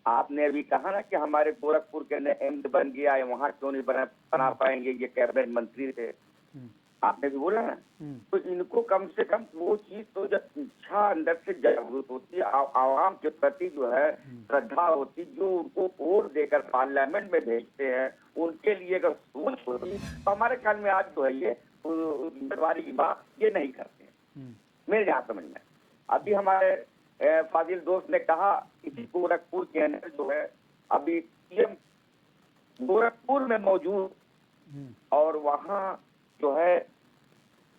आपने अभी कहा ना कि हमारे गोरखपुर के एम्स बन गया है, वहां क्यों नहीं बना पाएंगे, ये कैबिनेट मंत्री थे। आपने भी बोला ना, तो इनको कम से कम वो चीज तो जब इच्छा अंदर से जागृत होती है, आवाम के प्रति जो है श्रद्धा होती, जो उनको वोट देकर पार्लियामेंट में भेजते हैं, उनके लिए अगर सोच होती तो हमारे ख्याल में आज जो है ये जिम्मेदारी की बात ये नहीं करते मेरे यहाँ समझ में। अभी हमारे फाजिल दोस्त ने कहा इसी गोरखपुर के अंदर जो है अभी सीएम गोरखपुर में मौजूद और वहाँ जो है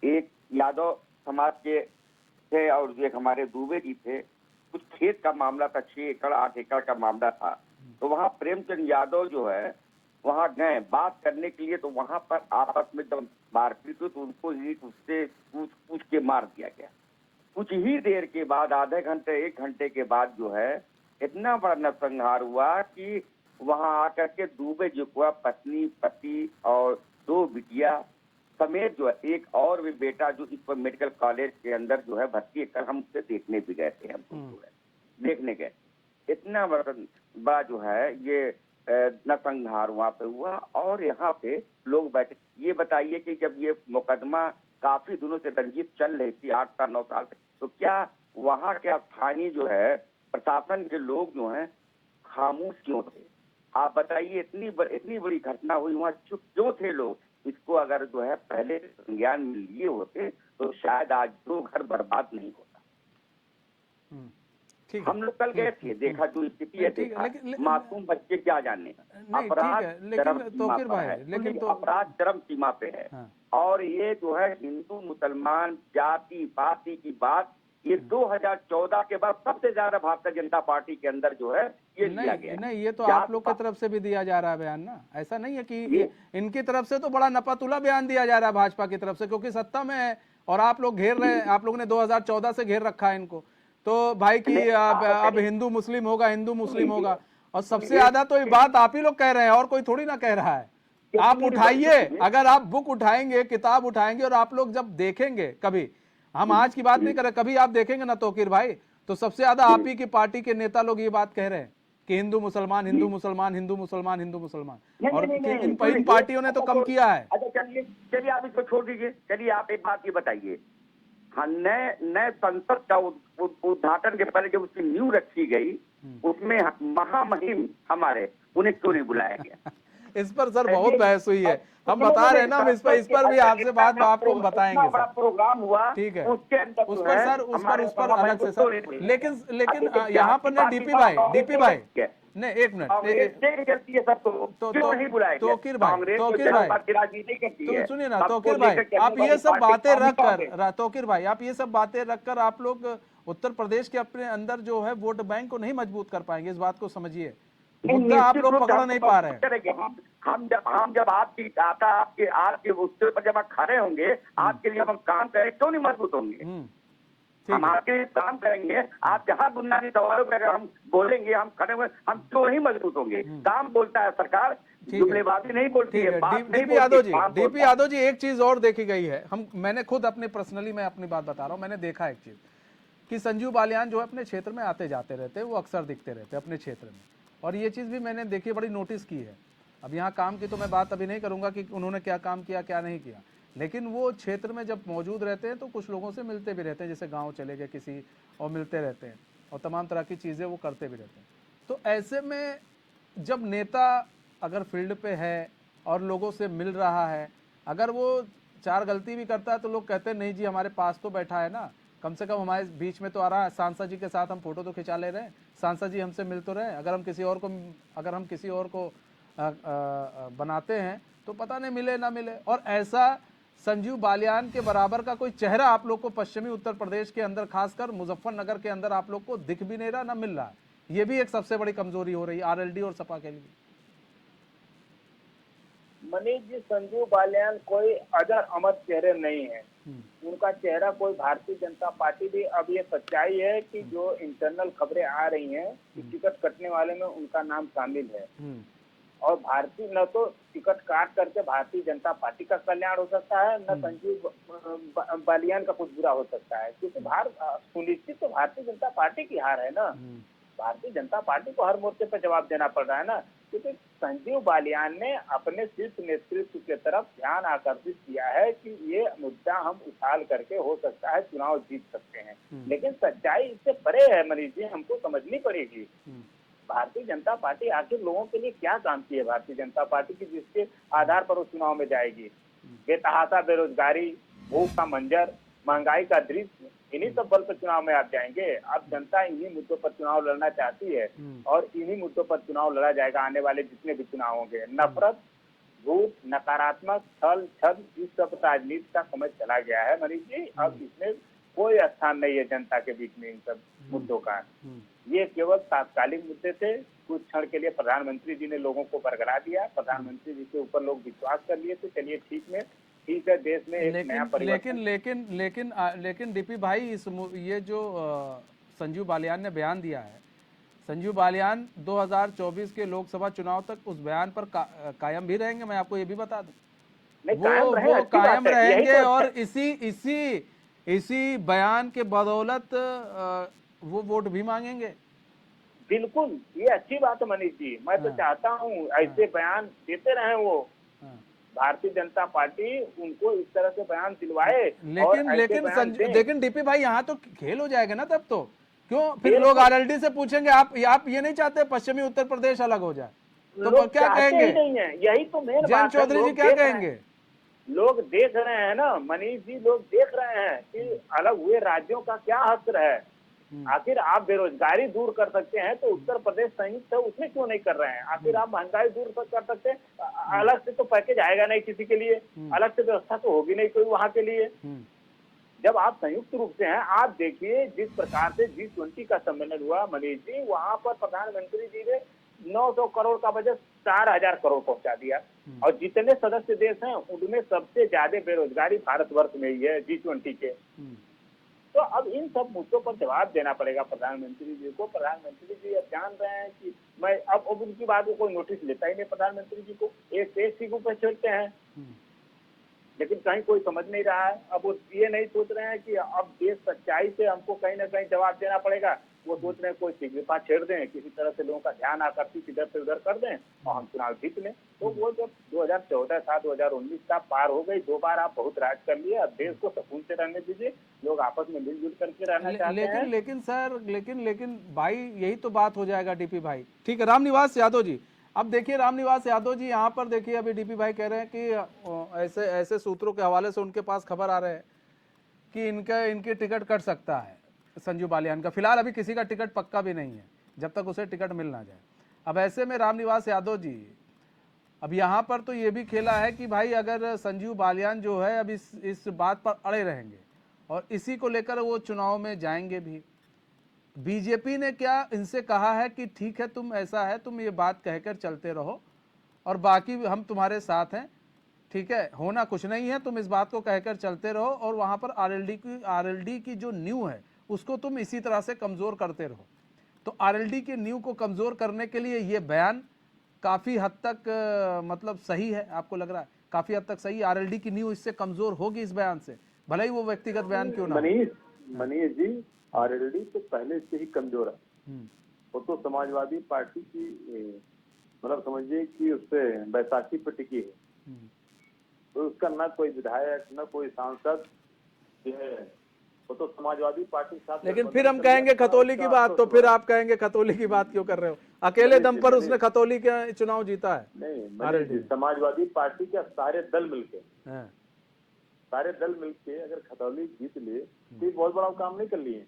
एक यादव समाज के थे और जो एक हमारे दुबे जी थे, कुछ खेत का मामला था, 6 एकड़ 8 एकड़ का मामला था। तो वहाँ प्रेमचंद यादव जो है वहाँ गए बात करने के लिए, तो वहाँ पर आपस में जब मारपीट हुई तो उनको ही उससे पूछ के मार दिया गया। कुछ ही देर के बाद, आधे घंटे 1 घंटे के बाद जो है इतना बड़ा नरसंहार हुआ कि वहां आकर के दुबे जी को पत्नी, पति और 2 बिटिया समेत जो है एक और भी बेटा जो इस पर मेडिकल कॉलेज के अंदर जो है भर्ती है, कल हम उसे देखने भी गए थे, हम देखने गए। इतना बड़ा जो है ये नरसंहार वहां पे हुआ और यहाँ पे लोग बैठे। ये बताइए कि जब ये मुकदमा काफी दिनों से रंजित चल रही थी, 8 साल 9 साल से, तो क्या वहाँ के स्थानीय जो है प्रशासन के लोग जो हैं खामोश क्यों थे? आप बताइए, इतनी बड़ी घटना हुई, वहाँ चुप क्यों थे लोग? इसको अगर जो है पहले संज्ञान में लिए होते तो शायद आज 2 घर बर्बाद नहीं होता। हम लोग कल गए थे, देखा जो स्थिति है, देखा मासूम बच्चे क्या जाने, अपराध चरम सीमा पर है, लेकिन अपराध चरम सीमा पे है। और ये जो है हिंदू मुसलमान जाति पाति की बात, ये 2014 के बाद सबसे ज्यादा भारतीय जनता पार्टी के अंदर जो है ये लिया गया। नहीं, ये तो आप लोग की तरफ से भी दिया जा रहा है बयान ना, ऐसा नहीं है कि इनकी तरफ से तो बड़ा नपातुला बयान दिया जा रहा है भाजपा की तरफ से, क्योंकि सत्ता में है और आप लोग घेर रहे हैं, आप लोगों ने 2014 से घेर रखा है इनको, तो भाई की अब हिंदू मुस्लिम होगा, हिंदू मुस्लिम होगा, और सबसे ज्यादा तो ये बात आप ही लोग कह रहे हैं और कोई थोड़ी ना कह रहा है। आप उठाइए, अगर आप बुक उठाएंगे, किताब उठाएंगे और आप लोग जब देखेंगे, कभी हम आज की बात नहीं कर रहे, कभी आप देखेंगे ना तौकीर भाई, तो सबसे ज्यादा आप ही की पार्टी के नेता लोग ये बात कह रहे हैं कि हिंदू मुसलमान, हिंदू मुसलमान, हिंदू मुसलमान, हिंदू मुसलमान, और इन पार्टियों ने तो कम किया है। अच्छा चलिए आप इसको छोड़ दीजिए, चलिए आप एक बात ये बताइए, हाँ नए संसद का उद्घाटन के पहले जब उसकी नींव रखी गई, उसमें महामहिम हमारे उन्हें क्यों नहीं बुलाया गया? इस पर सर बहुत बहस हुई है, हम बता रहे हैं ना, हम इस पर भी आपसे बात आपको बताएंगे सर। प्रोग्राम हुआ, ठीक है, उसके अंदर उस पर अलग से सर, लेकिन यहाँ पर ना डीपी भाई नहीं, एक मिनट, तौकीर भाई तो सुनिए ना, तौकीर भाई आप ये सब बातें रखकर, तौकीर भाई आप ये सब बातें रखकर आप लोग उत्तर प्रदेश के अपने अंदर जो है वोट बैंक को नहीं मजबूत कर पाएंगे, इस बात को समझिए। मुद्दा आप लोग पकड़ नहीं पा रहे हैं। हम जब आपके उसके ऊपर जब आप खड़े होंगे, आपके लिए हम काम करें, क्यों नहीं मजबूत होंगे? हम आपके लिए काम करेंगे, आप जहाँ बुनियादी सवालों पर हम बोलेंगे, हम खड़े हुए, हम क्यों नहीं मजबूत होंगे? काम बोलता है सरकार, जुमलेबाजी नहीं बोलती है। डीपी यादव जी एक चीज और देखी गई है, मैंने खुद अपने पर्सनली मैं अपनी बात बता रहा हूँ, मैंने देखा एक चीज कि संजीव बालियान जो है अपने क्षेत्र में आते जाते रहते हैं, वो अक्सर दिखते रहते हैं अपने क्षेत्र में, और ये चीज़ भी मैंने देखी, बड़ी नोटिस की है। अब यहाँ काम की तो मैं बात अभी नहीं करूँगा कि उन्होंने क्या काम किया क्या नहीं किया, लेकिन वो क्षेत्र में जब मौजूद रहते हैं तो कुछ लोगों से मिलते भी रहते हैं, जैसे गांव चले गए किसी और मिलते रहते हैं, और तमाम तरह की चीज़ें वो करते भी रहते हैं। तो ऐसे में जब नेता अगर फील्ड पे है और लोगों से मिल रहा है, अगर वो 4 गलती भी करता है तो लोग कहते हैं नहीं जी हमारे पास तो बैठा है ना, कम से कम हमारे बीच में तो आ रहा है, सांसद जी के साथ हम फोटो तो खिंचा ले रहे हैं, सांसद जी हमसे मिल तो रहे हैं। अगर हम किसी और को बनाते हैं तो पता नहीं मिले ना मिले। और ऐसा संजीव बालियान के बराबर का कोई चेहरा आप लोग को पश्चिमी उत्तर प्रदेश के अंदर, खासकर मुजफ्फरनगर के अंदर आप लोग को दिख भी नहीं रहा, ना मिल रहा है। ये भी एक सबसे बड़ी कमजोरी हो रही है आरएलडी और सपा के लिए। मनीष जी, संजीव बालियान कोई अजर अमर चेहरे नहीं है, उनका चेहरा कोई भारतीय जनता पार्टी भी, अब ये सच्चाई है कि जो इंटरनल खबरें आ रही हैं कि टिकट कटने वाले में उनका नाम शामिल है, और भारतीय न तो टिकट काट करके भारतीय जनता पार्टी का कल्याण हो सकता है, न संजीव बालियान का कुछ बुरा हो सकता है, क्योंकि सुनिश्चित तो भारतीय जनता पार्टी की हार है ना। भारतीय जनता पार्टी को हर मोर्चे पर जवाब देना पड़ रहा है ना। क्योंकि संजीव बालियान ने अपने शीर्ष नेतृत्व की तरफ ध्यान आकर्षित किया है कि ये मुद्दा हम उछाल करके हो सकता है चुनाव जीत सकते हैं, लेकिन सच्चाई इससे परे है मनीष जी, हमको समझनी पड़ेगी। भारतीय जनता पार्टी आखिर लोगों के लिए क्या काम की है भारतीय जनता पार्टी की, जिसके आधार पर वो चुनाव में जाएगी? बेतहाशा बेरोजगारी, भूख का मंजर, महंगाई का दृश्य, इन्हीं सब बल पर चुनाव में आप जाएंगे। अब जनता इन्हीं मुद्दों पर चुनाव लड़ना चाहती है और इन्हीं मुद्दों पर चुनाव लड़ा जाएगा आने वाले जितने भी चुनाव होंगे। नफरत, झूठ, नकारात्मक, छल छल, इस सब राजनीति का समय चला गया है मनीष जी। अब इसमें कोई स्थान नहीं है जनता के बीच में इन सब मुद्दों का। ये केवल तात्कालिक मुद्दे थे, कुछ क्षण के लिए प्रधानमंत्री जी ने लोगों को बरगला दिया, प्रधानमंत्री जी के ऊपर लोग विश्वास कर लिए थे, चलिए ठीक है, देश में एक नया परिवर्तन। लेकिन डीपी भाई ये जो संजीव बालियान ने बयान दिया है, संजीव बालियान 2024 के लोकसभा चुनाव तक उस बयान पर कायम भी रहेंगे, मैं आपको ये भी बता दूं। वो कायम रहेंगे और इसी बयान के बदौलत वो वोट भी मांगेंगे। बिल्कुल, ये अच्छी बात है मनीष जी। मैं तो चाहता हूँ ऐसे बयान देते रहे वो, भारतीय जनता पार्टी उनको इस तरह से बयान दिलवाए। लेकिन डीपी भाई यहाँ तो खेल हो जाएगा ना, तब तो क्यों फिर लोग आरएलडी से पूछेंगे आप ये नहीं चाहते पश्चिमी उत्तर प्रदेश अलग हो जाए, तो क्या कहेंगे? नहीं है, यही तो मेन बात है। जयंत चौधरी जी क्या कहेंगे? लोग देख रहे हैं ना मनीष जी, लोग देख रहे हैं कि अलग हुए राज्यों का क्या हश्र है। आखिर आप बेरोजगारी दूर कर सकते हैं तो उत्तर प्रदेश संयुक्त है, उसमें क्यों नहीं कर रहे हैं? आखिर आप महंगाई दूर कर सकते हैं, अलग से तो पैकेज आएगा नहीं किसी के लिए, अलग से व्यवस्था तो होगी नहीं कोई वहां के लिए। जब आप संयुक्त रूप से हैं, आप देखिए जिस प्रकार से G20 का सम्मेलन हुआ मनीष जी, वहां पर प्रधानमंत्री जी ने 900 करोड़ का बजट 4000 करोड़ पहुंचा दिया, और जितने सदस्य देश हैं उनमें सबसे ज्यादा बेरोजगारी भारतवर्ष में ही है G20 के। तो अब इन सब मुद्दों पर जवाब देना पड़ेगा प्रधानमंत्री जी को। प्रधानमंत्री जी अब जान रहे हैं कि मैं अब उनकी बात को कोई नोटिस लेता ही नहीं प्रधानमंत्री जी को, एक सीखों पर छोड़ते हैं, लेकिन कहीं कोई समझ नहीं रहा है। अब वो ये नहीं सोच रहे हैं कि अब देश सच्चाई से हमको कहीं ना कहीं जवाब देना पड़ेगा, वो सोच रहे हैं कोई सिग्निफा छेड़ दें, किसी तरह से लोगों का ध्यान आकर्षित इधर से उधर कर दें और हम चुनाव जीत लें। तो वो जब 2014 था, 2019 का पार हो गई, 2 बार आप बहुत राज कर लिए, अब देश को सुकून से रहने दीजिए, लोग आपस में मिलजुल करके रहना चाहते हैं। लेकिन भाई यही तो बात हो जाएगा डीपी भाई। ठीक है, रामनिवास यादव जी, अब देखिए रामनिवास यादव जी यहाँ पर देखिए, अभी डीपी भाई कह रहे हैं कि ऐसे सूत्रों के हवाले से उनके पास खबर आ रहे हैं कि इनकी टिकट कट सकता है संजीव बालियान का। फिलहाल अभी किसी का टिकट पक्का भी नहीं है, जब तक उसे टिकट मिल ना जाए। अब ऐसे में रामनिवास यादव जी, अब यहाँ पर तो ये भी खेला है कि भाई अगर संजीव बालियान जो है अब इस बात पर अड़े रहेंगे और इसी को लेकर वो चुनाव में जाएंगे भी। बीजेपी ने क्या इनसे कहा है कि ठीक है, तुम ऐसा है, तुम ये बात कहकर चलते रहो और बाकी हम तुम्हारे साथ हैं, ठीक है, होना कुछ नहीं है, तुम इस बात को कहकर चलते रहो और वहां पर आरएलडी की जो नींव है उसको तुम इसी तरह से कमजोर करते रहो। तो आरएलडी की नींव को कमजोर करने के लिए ये बयान काफी हद तक मतलब सही है, आपको लग रहा है काफी हद तक सही? आरएलडी की नींव इससे कमजोर होगी इस बयान से, भले ही वो व्यक्तिगत बयान क्यों ना। मनीष जी, आरएलडी तो पहले से ही कमजोर है। वो तो समाजवादी पार्टी की मतलब समझिए कि उससे बैसाखी पर टिकी है, तो उसका ना कोई विधायक ना कोई सांसद है, वो तो समाजवादी पार्टी के साथ। लेकिन फिर हम कहेंगे खतौली की बात, तो फिर आप कहेंगे खतौली की बात क्यों कर रहे हो? अकेले दम पर उसने खतौली का चुनाव जीता है। नहीं, समाजवादी पार्टी के सारे दल मिलके अगर खतौली जीत लिए तो बहुत बड़ा काम नहीं कर लिए।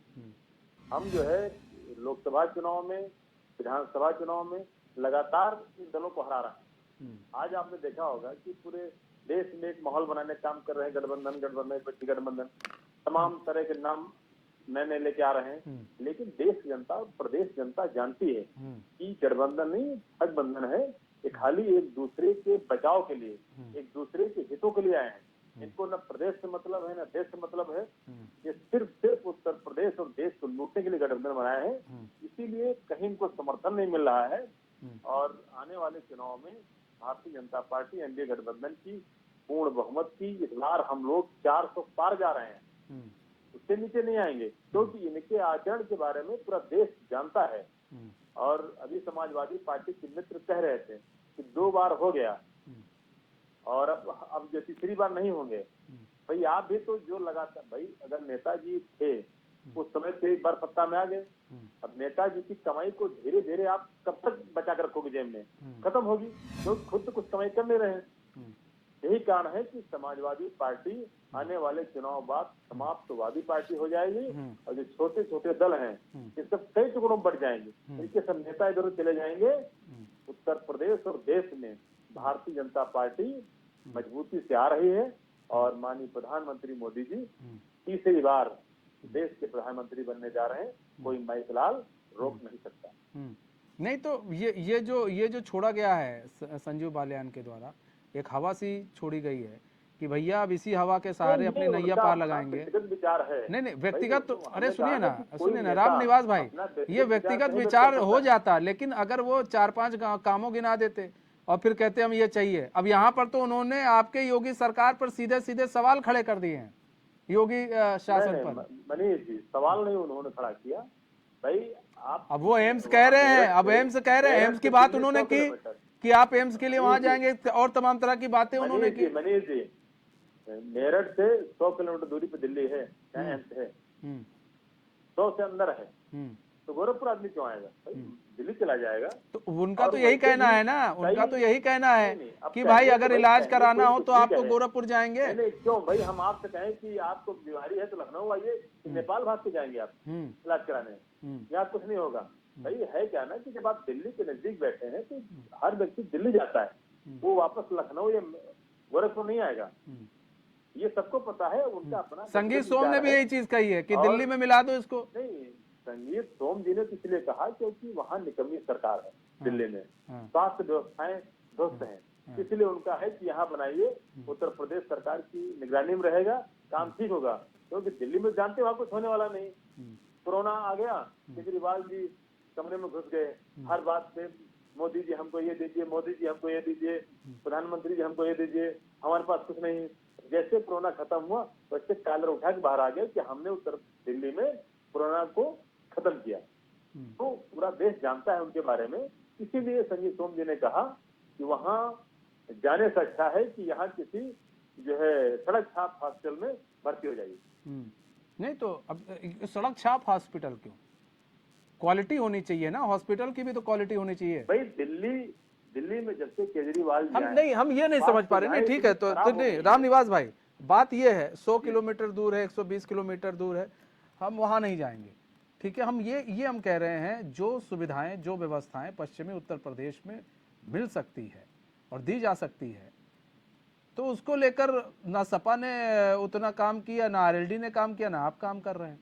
हम जो है लोकसभा चुनाव में, विधानसभा चुनाव में लगातार इन दलों को हरा रहे हैं। आज आपने देखा होगा कि पूरे देश में एक माहौल बनाने का काम कर रहे हैं, गठबंधन, तमाम तरह के नाम नए लेके आ रहे हैं। लेकिन देश जनता, प्रदेश जनता जानती है कि गठबंधन नहीं, ठगबंधन है। ये खाली एक दूसरे के बचाव के लिए, एक दूसरे के हितों के लिए आए हैं। इनको न प्रदेश से मतलब है न देश से मतलब है। ये सिर्फ उत्तर प्रदेश और देश को लूटने के लिए गठबंधन बनाए हैं। इसीलिए कहीं इनको समर्थन नहीं मिल रहा है। और आने वाले चुनाव में भारतीय जनता पार्टी एनडीए गठबंधन की पूर्ण बहुमत की इस बार हम लोग 400 पार जा रहे हैं, उससे नीचे नहीं आएंगे, क्योंकि इनके आचरण के बारे में पूरा देश जानता है। और अभी समाजवादी पार्टी के मित्र कह रहे थे कि 2 बार हो गया और अब जो तीसरी बार नहीं होंगे। भाई आप भी तो जो लगातार, भाई अगर नेताजी थे उस समय से एक बार सत्ता में आ गए, अब नेताजी की कमाई को धीरे धीरे आप कब तक बचा कर रखोगे जेब में, खत्म होगी, तो खुद तो कुछ कमाई कर नहीं रहे हैं। यही कारण है कि समाजवादी पार्टी आने वाले चुनाव बाद समाप्तवादी पार्टी हो जाएगी और जो छोटे छोटे दल हैं ये सब कई टुकड़ों में बढ़ जाएंगे, इनके सब नेता इधर चले जाएंगे। उत्तर प्रदेश और देश में भारतीय जनता पार्टी मजबूती से आ रही है और माननीय प्रधानमंत्री मोदी जी तीसरी बार देश के प्रधानमंत्री बनने जा रहे हैं, कोई माई फिलहाल रोक नहीं सकता। नहीं तो ये जो छोड़ा गया है संजीव बालियान के द्वारा, एक हवा सी छोड़ी गई है कि भैया अब इसी हवा के सहारे अपनी नैया पार लगाएंगे। विचार है नहीं व्यक्तिगत तो अरे सुनिए ना राम निवास भाई, ये व्यक्तिगत विचार हो जाता, लेकिन अगर वो 4-5 कामों गिना देते और फिर कहते हम ये चाहिए। अब यहाँ पर तो उन्होंने आपके योगी सरकार पर सीधे सीधे सवाल खड़े कर दिए हैं, योगी शासन पर। मनीष जी सवाल नहीं उन्होंने खड़ा किया भाई, आप अब वो एम्स कह रहे हैं, अब एम्स कह रहे हैं, एम्स की बात उन्होंने की कि आप एम्स के लिए वहां जाएंगे और तमाम तरह की बातें उन्होंने की। मनीष जी मेरठ से 100 किलोमीटर दूरी पे दिल्ली है, एम्स है, 100 से अंदर है, तो गोरखपुर आदमी क्यों आएगा, दिल्ली चला जाएगा। तो उनका तो यही कहना है ना, उनका तो यही कहना है कि भाई अगर इलाज कराना हो तो आपको गोरखपुर जाएंगे। नहीं क्यों भाई, हम आपसे कहें कि आपको बीमारी है तो लखनऊ आइए, नेपाल भाग के जाएंगे आप इलाज कराने, यहाँ कुछ नहीं होगा। भाई है क्या ना कि जब आप दिल्ली के नजदीक बैठे हैं तो हर व्यक्ति दिल्ली जाता है, वो वापस लखनऊ या गोरखपुर नहीं आएगा, ये सबको पता है। उनका अपना संगीत सोम ने भी यही चीज कही है कि दिल्ली में मिला दो इसको। नहीं, संगीत सोम जी ने तो इसलिए कहा क्योंकि वहाँ निकम्मी सरकार है दिल्ली में, स्वास्थ्य व्यवस्थाएं ध्वस्त हैं, इसलिए उनका है कि यहाँ बनाइए, उत्तर प्रदेश सरकार की निगरानी में रहेगा, काम ठीक होगा। क्योंकि दिल्ली में जानते वहाँ कुछ होने वाला नहीं, कोरोना आ गया, केजरीवाल जी कमरे में घुस गए, हर बात पे मोदी जी हमको ये दीजिए, मोदी जी हमको ये दीजिए, प्रधानमंत्री जी हमको ये दीजिए, हमारे पास कुछ नहीं। जैसे कोरोना खत्म हुआ वैसे कॉलर उठा के बाहर आ गए कि हमने उत्तर दिल्ली में कोरोना को खत्म किया। तो पूरा देश जानता है उनके बारे में, इसीलिए संजय सोम जी ने कहा कि वहाँ जाने से अच्छा है कि यहाँ किसी जो है सड़क छाप हॉस्पिटल में भर्ती हो जाइए। नहीं तो अब सड़क छाप हॉस्पिटल क्यों, क्वालिटी होनी चाहिए ना, हॉस्पिटल की भी तो क्वालिटी होनी चाहिए। भाई दिल्ली में जब से केजरीवाल हम ये नहीं समझ पा रहे। नहीं ठीक है तो नहीं राम निवास भाई, बात ये है 100 किलोमीटर दूर है, 120 किलोमीटर दूर है, हम वहां नहीं जाएंगे, ठीक है। हम ये हम कह रहे हैं जो सुविधाएं जो व्यवस्थाएं पश्चिमी उत्तर प्रदेश में मिल सकती है और दी जा सकती है, तो उसको लेकर ना सपा ने उतना काम किया, ना आरएलडी ने काम किया, ना आप काम कर रहे हैं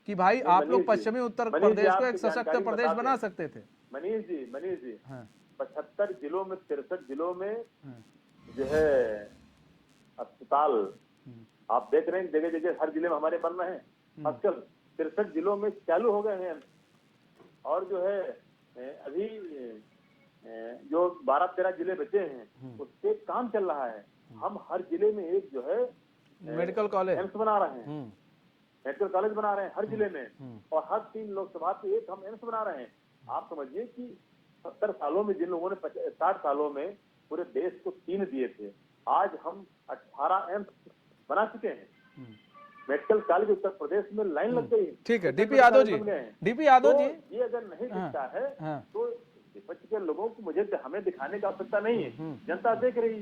कि भाई आप लोग पश्चिमी उत्तर प्रदेश को एक सशक्त प्रदेश बना सकते थे। मनीष जी हाँ। 75 जिलों में 63 जिलों में जो है अस्पताल आप देख रहे हैं, जगह जगह हर जिले में हमारे बन रहे हैं आजकल, 63 जिलों में चालू हो गए हैं। और जो है अभी जो 12-13 जिले बचे हैं उससे काम चल रहा है। हम हर जिले में एक जो है मेडिकल कॉलेज एम्स बना रहे हैं, मेडिकल कॉलेज बना रहे हैं हर जिले में, और हर 3 लोकसभा पे एक हम एम्स बना रहे हैं। आप समझिए कि 70 सालों में जिन लोगों ने 60 सालों में पूरे देश को 3 दिए थे, आज हम 18 एम्स बना चुके हैं। मेडिकल कॉलेज उत्तर प्रदेश में लाइन लग गई। ठीक है डीपी यादव जी, ये अगर नहीं दिखता है तो विपक्ष के लोगों को हमें दिखाने की आवश्यकता नहीं है, जनता देख रही,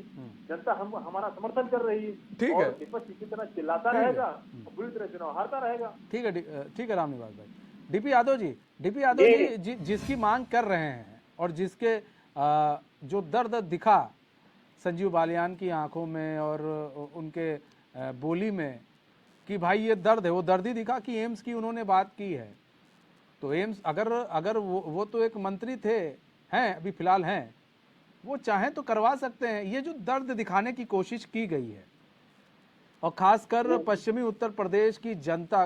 जनता हमारा समर्थन कर रही है। ठीक है, विपक्ष इसी तरह चिल्लाता रहेगा और पूरी तरह चुनाव हारता रहेगा। ठीक है राम निवास भाई। डीपी यादव जी जिसकी मांग कर रहे हैं और जिसके जो दर्द दिखा संजीव बालियान की आंखों में और उनके बोली में कि भाई ये दर्द है, वो दर्द ही दिखा कि एम्स की उन्होंने बात की है। तो एम्स अगर वो तो एक मंत्री थे, हैं अभी फिलहाल हैं, वो चाहें तो करवा सकते हैं। ये जो दर्द दिखाने की कोशिश की गई है और खासकर पश्चिमी उत्तर प्रदेश की जनता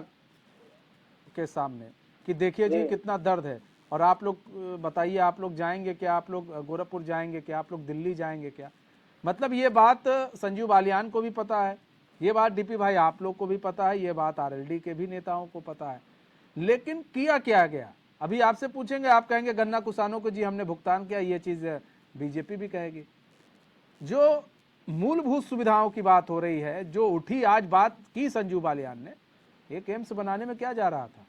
के सामने कि देखिए जी कितना दर्द है, और आप लोग बताइए आप लोग जाएंगे क्या, आप लोग गोरखपुर जाएंगे क्या, आप लोग दिल्ली जाएंगे क्या। मतलब ये बात संजीव बालियान को भी पता है, ये बात डीपी भाई आप लोग को भी पता है, ये बात आरएलडी के भी नेताओं को पता है, लेकिन किया क्या गया। अभी आपसे पूछेंगे, आप कहेंगे गन्ना किसानों को जी हमने भुगतान किया, ये चीज बीजेपी भी कहेगी। जो मूलभूत सुविधाओं की बात हो रही है, जो उठी आज बात की संजू बालियान ने, एक एम्स बनाने में क्या जा रहा था?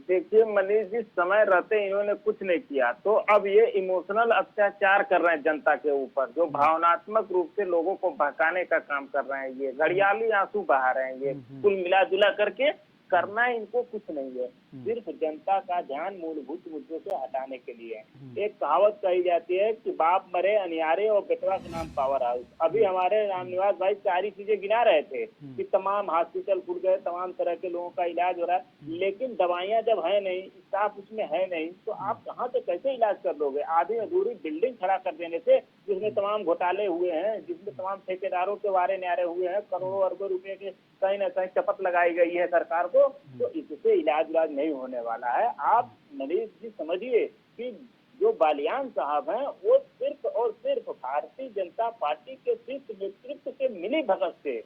देखिए मनीष जी, समय रहते इन्होंने कुछ नहीं किया, तो अब ये इमोशनल अत्याचार कर रहे हैं जनता के ऊपर, जो भावनात्मक रूप से लोगों को बहकाने का काम कर रहे हैं। ये घड़ियाली आंसू बहा रहे हैं। ये कुल मिला जुला करके करना इनको कुछ नहीं है, सिर्फ जनता का ध्यान मूलभूत मुद्दों से हटाने के लिए है। एक कहावत कही जाती है कि बाप मरे अनियारे और बेटवा के नाम पावर हाउस। अभी हमारे रामनिवास भाई सारी चीजें गिना रहे थे कि तमाम हॉस्पिटल खुल गए, तमाम तरह के लोगों का इलाज हो रहा है, लेकिन दवाइयां जब है नहीं, स्टाफ उसमें है नहीं, तो आप कहाँ से कैसे इलाज कर लोगे? आधी अधूरी बिल्डिंग खड़ा कर देने से, जिसमें तमाम घोटाले हुए हैं, जिसमें तमाम ठेकेदारों के वारे न्यारे हुए हैं, करोड़ों अरबों रुपए के कहीं न कहीं चपत लगाई गई है सरकार को, तो इससे इलाज नहीं होने वाला है। आप मनीष जी समझिए कि जो बालियान साहब हैं वो सिर्फ और सिर्फ भारतीय जनता पार्टी के शीर्ष नेतृत्व के मिली भगत से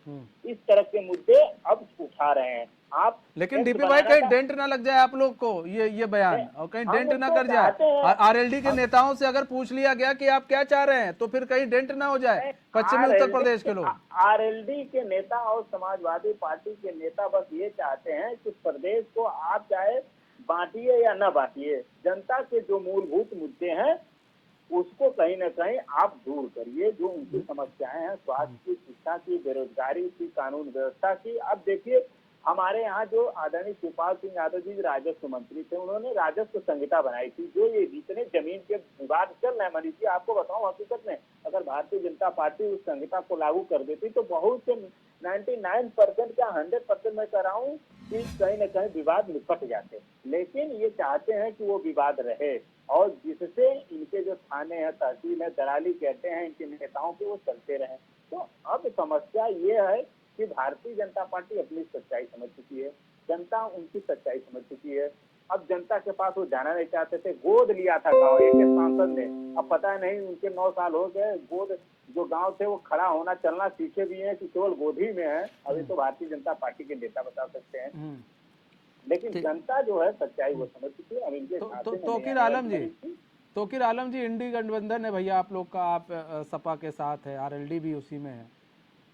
इस तरह के मुद्दे अब उठा रहे हैं। आप लेकिन डीपी भाई कहीं डेंट ना लग जाए आप लोग को ये बयान, और कहीं डेंट ना कर जाए। आरएलडी के नेताओं से अगर पूछ लिया गया कि आप क्या चाह रहे हैं, तो फिर कहीं डेंट ना हो जाए पश्चिमी उत्तर प्रदेश के लोग। आरएलडी के नेता और समाजवादी पार्टी के नेता बस ये चाहते हैं कि प्रदेश को आप चाहे बांटिए या न बांटिए, जनता के जो मूलभूत मुद्दे हैं उसको कहीं न कहीं आप दूर करिए। जो उनकी समस्याएं हैं, स्वास्थ्य की, शिक्षा की, बेरोजगारी की, कानून व्यवस्था की। अब देखिए हमारे यहाँ जो आदरणीय शिवपाल सिंह यादव जी राजस्व मंत्री थे, उन्होंने राजस्व संहिता बनाई थी। जो ये जितने जमीन के विवाद चल रहे हैं मनीष जी, आपको बताऊं हकीकत में अगर भारतीय जनता पार्टी उस संहिता को लागू कर देती तो बहुत से 99% या 100% मैं कह रहा हूँ कि कहीं न कहीं विवाद निपट जाते। लेकिन ये चाहते हैं कि वो विवाद रहे और जिससे इनके जो थाने हैं, तहसील है, दलाली कहते हैं इनके नेताओं के, वो चलते रहे। तो अब समस्या ये है कि भारतीय जनता पार्टी अपनी सच्चाई समझ चुकी है, जनता उनकी सच्चाई समझ चुकी है। अब जनता के पास वो जाना नहीं चाहते थे। गोद लिया था गाँव एक सांसद ने, अब पता नहीं उनके 9 साल हो गए, गोद जो गांव थे वो खड़ा होना चलना सीखे भी हैं कि केवल गोद ही में है। अभी तो भारतीय जनता पार्टी के नेता बता सकते हैं, लेकिन जनता जो है सच्चाई वो समझ चुकी है। अब इनके तोकीर आलम जी इंडी गठबंधन है भैया आप लोग का, आप सपा के साथ है, आरएलडी भी उसी में है,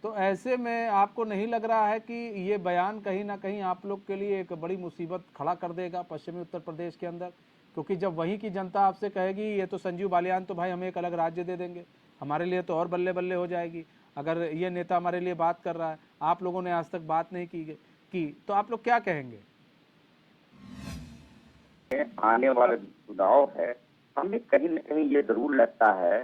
तो ऐसे में आपको नहीं लग रहा है कि ये बयान कहीं ना कहीं आप लोग के लिए एक बड़ी मुसीबत खड़ा कर देगा पश्चिमी उत्तर प्रदेश के अंदर? क्योंकि जब वहीं की जनता आपसे कहेगी ये तो संजीव बालियान तो भाई हमें एक अलग राज्य दे देंगे, हमारे लिए तो और बल्ले बल्ले हो जाएगी, अगर ये नेता हमारे लिए बात कर रहा है, आप लोगों ने आज तक बात नहीं की तो आप लोग क्या कहेंगे? आने वाले चुनाव है, हमें कहीं न कहीं ये जरूर लगता है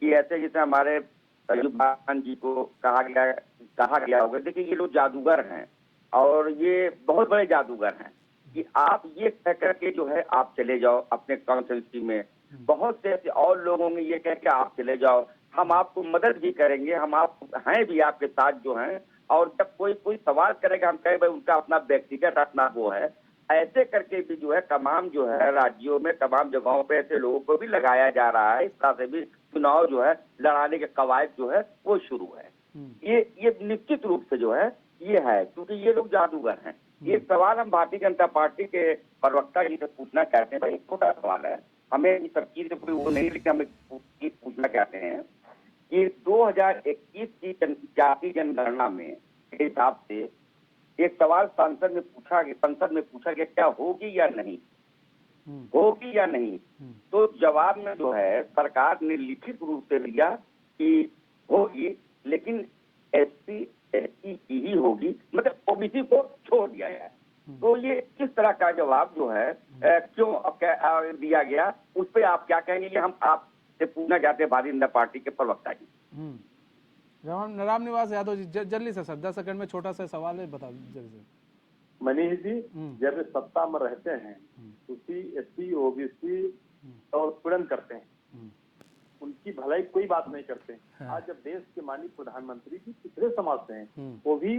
कि ऐसे जैसे हमारे संजीव बालियान जी को कहा गया होगा। देखिए ये लोग जादूगर हैं और ये बहुत बड़े जादूगर हैं कि आप ये कह करके जो है आप चले जाओ अपने कॉन्स्टिट्यूंसी में, बहुत से ऐसे और लोगों में ये कह के आप चले जाओ, हम आपको मदद भी करेंगे, हम आप हैं भी आपके साथ जो हैं, और जब कोई सवाल करेगा हम कहें भाई उनका अपना व्यक्तिगत अपना वो है। ऐसे करके भी जो है तमाम जो है राज्यों में तमाम जगहों पे ऐसे लोगों को भी लगाया जा रहा है। इस तरह से भी चुनाव जो है लड़ाने के कवायद जो है वो शुरू है। ये निश्चित रूप से जो है ये है, क्योंकि ये लोग जादूगर हैं। ये सवाल हम भारतीय जनता पार्टी के प्रवक्ता जी से पूछना चाहते हैं। भाई छोटा सवाल है, हमें इस सब चीज से कोई वो नहीं, लेकिन हमें पूछना चाहते हैं कि 2021 की जातीय जनगणना में के हिसाब से एक सवाल संसद में पूछा गया क्या होगी या नहीं, होगी या नहीं, तो जवाब में जो है सरकार ने लिखित रूप से दिया कि होगी, लेकिन एससी एसटी की ही होगी, मतलब ओबीसी को छोड़ दिया है। तो ये किस तरह का जवाब जो है क्यों दिया गया, उस पर आप क्या कहेंगे? ये हम आपसे पूछना चाहते हैं भारतीय जनता पार्टी के प्रवक्ता जी। रामनिवास यादव जी जल्दी से सर 10 सेकंड में छोटा सा सवाल है, बता जल्दी से। मनीष जी जब सत्ता में रहते हैं उसी एससी ओबीसी और उत्पीड़न करते हैं, उनकी भलाई कोई बात नहीं करते। आज जब देश के माननीय प्रधानमंत्री भी पिछड़े समाज से हैं, वो भी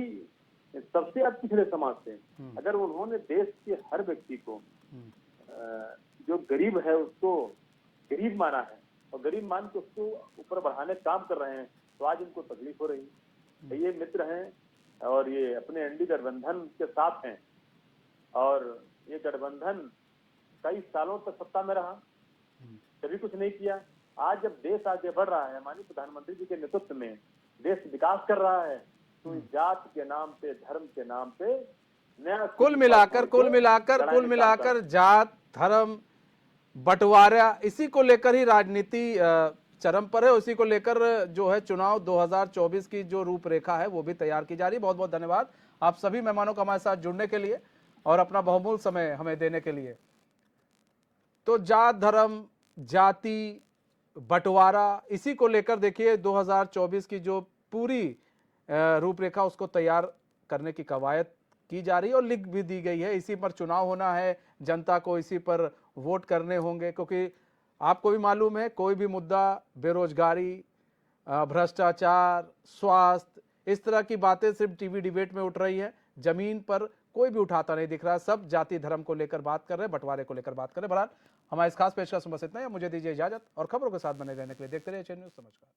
सबसे अब पिछड़े समाज से, अगर उन्होंने देश के हर व्यक्ति को जो गरीब है उसको गरीब माना है और गरीब मान के उसको ऊपर बढ़ाने काम कर रहे हैं, तो आज इनको तकलीफ हो रही है। ये मित्र हैं और ये अपने एनडी गठबंधन के साथ हैं और ये गठबंधन कई सालों तक सत्ता में रहा, कभी कुछ नहीं किया। आज जब देश आगे बढ़ रहा है, माननीय प्रधानमंत्री जी के नेतृत्व में देश विकास कर रहा है, तो जात के नाम पे, धर्म के नाम पे नया कुल मिलाकर जात, धर्म, बंटवारा, इसी को लेकर ही राजनीति चरम पर है। उसी को लेकर जो है चुनाव 2024 की जो रूपरेखा है वो भी तैयार की जा रही है। बहुत बहुत धन्यवाद आप सभी मेहमानों का हमारे साथ जुड़ने के लिए और अपना बहुमूल्य समय हमें देने के लिए। तो जात, धर्म, जाति, बंटवारा, इसी को लेकर देखिए 2024 की जो पूरी रूपरेखा उसको तैयार करने की कवायद की जा रही है और लिख भी दी गई है। इसी पर चुनाव होना है, जनता को इसी पर वोट करने होंगे, क्योंकि आपको भी मालूम है कोई भी मुद्दा, बेरोजगारी, भ्रष्टाचार, स्वास्थ्य, इस तरह की बातें सिर्फ टीवी डिबेट में उठ रही है, जमीन पर कोई भी उठाता नहीं दिख रहा। सब जाति धर्म को लेकर बात कर रहे हैं, बंटवारे को लेकर बात कर रहे हैं। बहरहाल हमारे इस खास पेशकश में बस इतना ही। मुझे दीजिए इजाजत और खबरों के साथ बने रहने के लिए देखते रहिए एचएन न्यूज़। नमस्कार।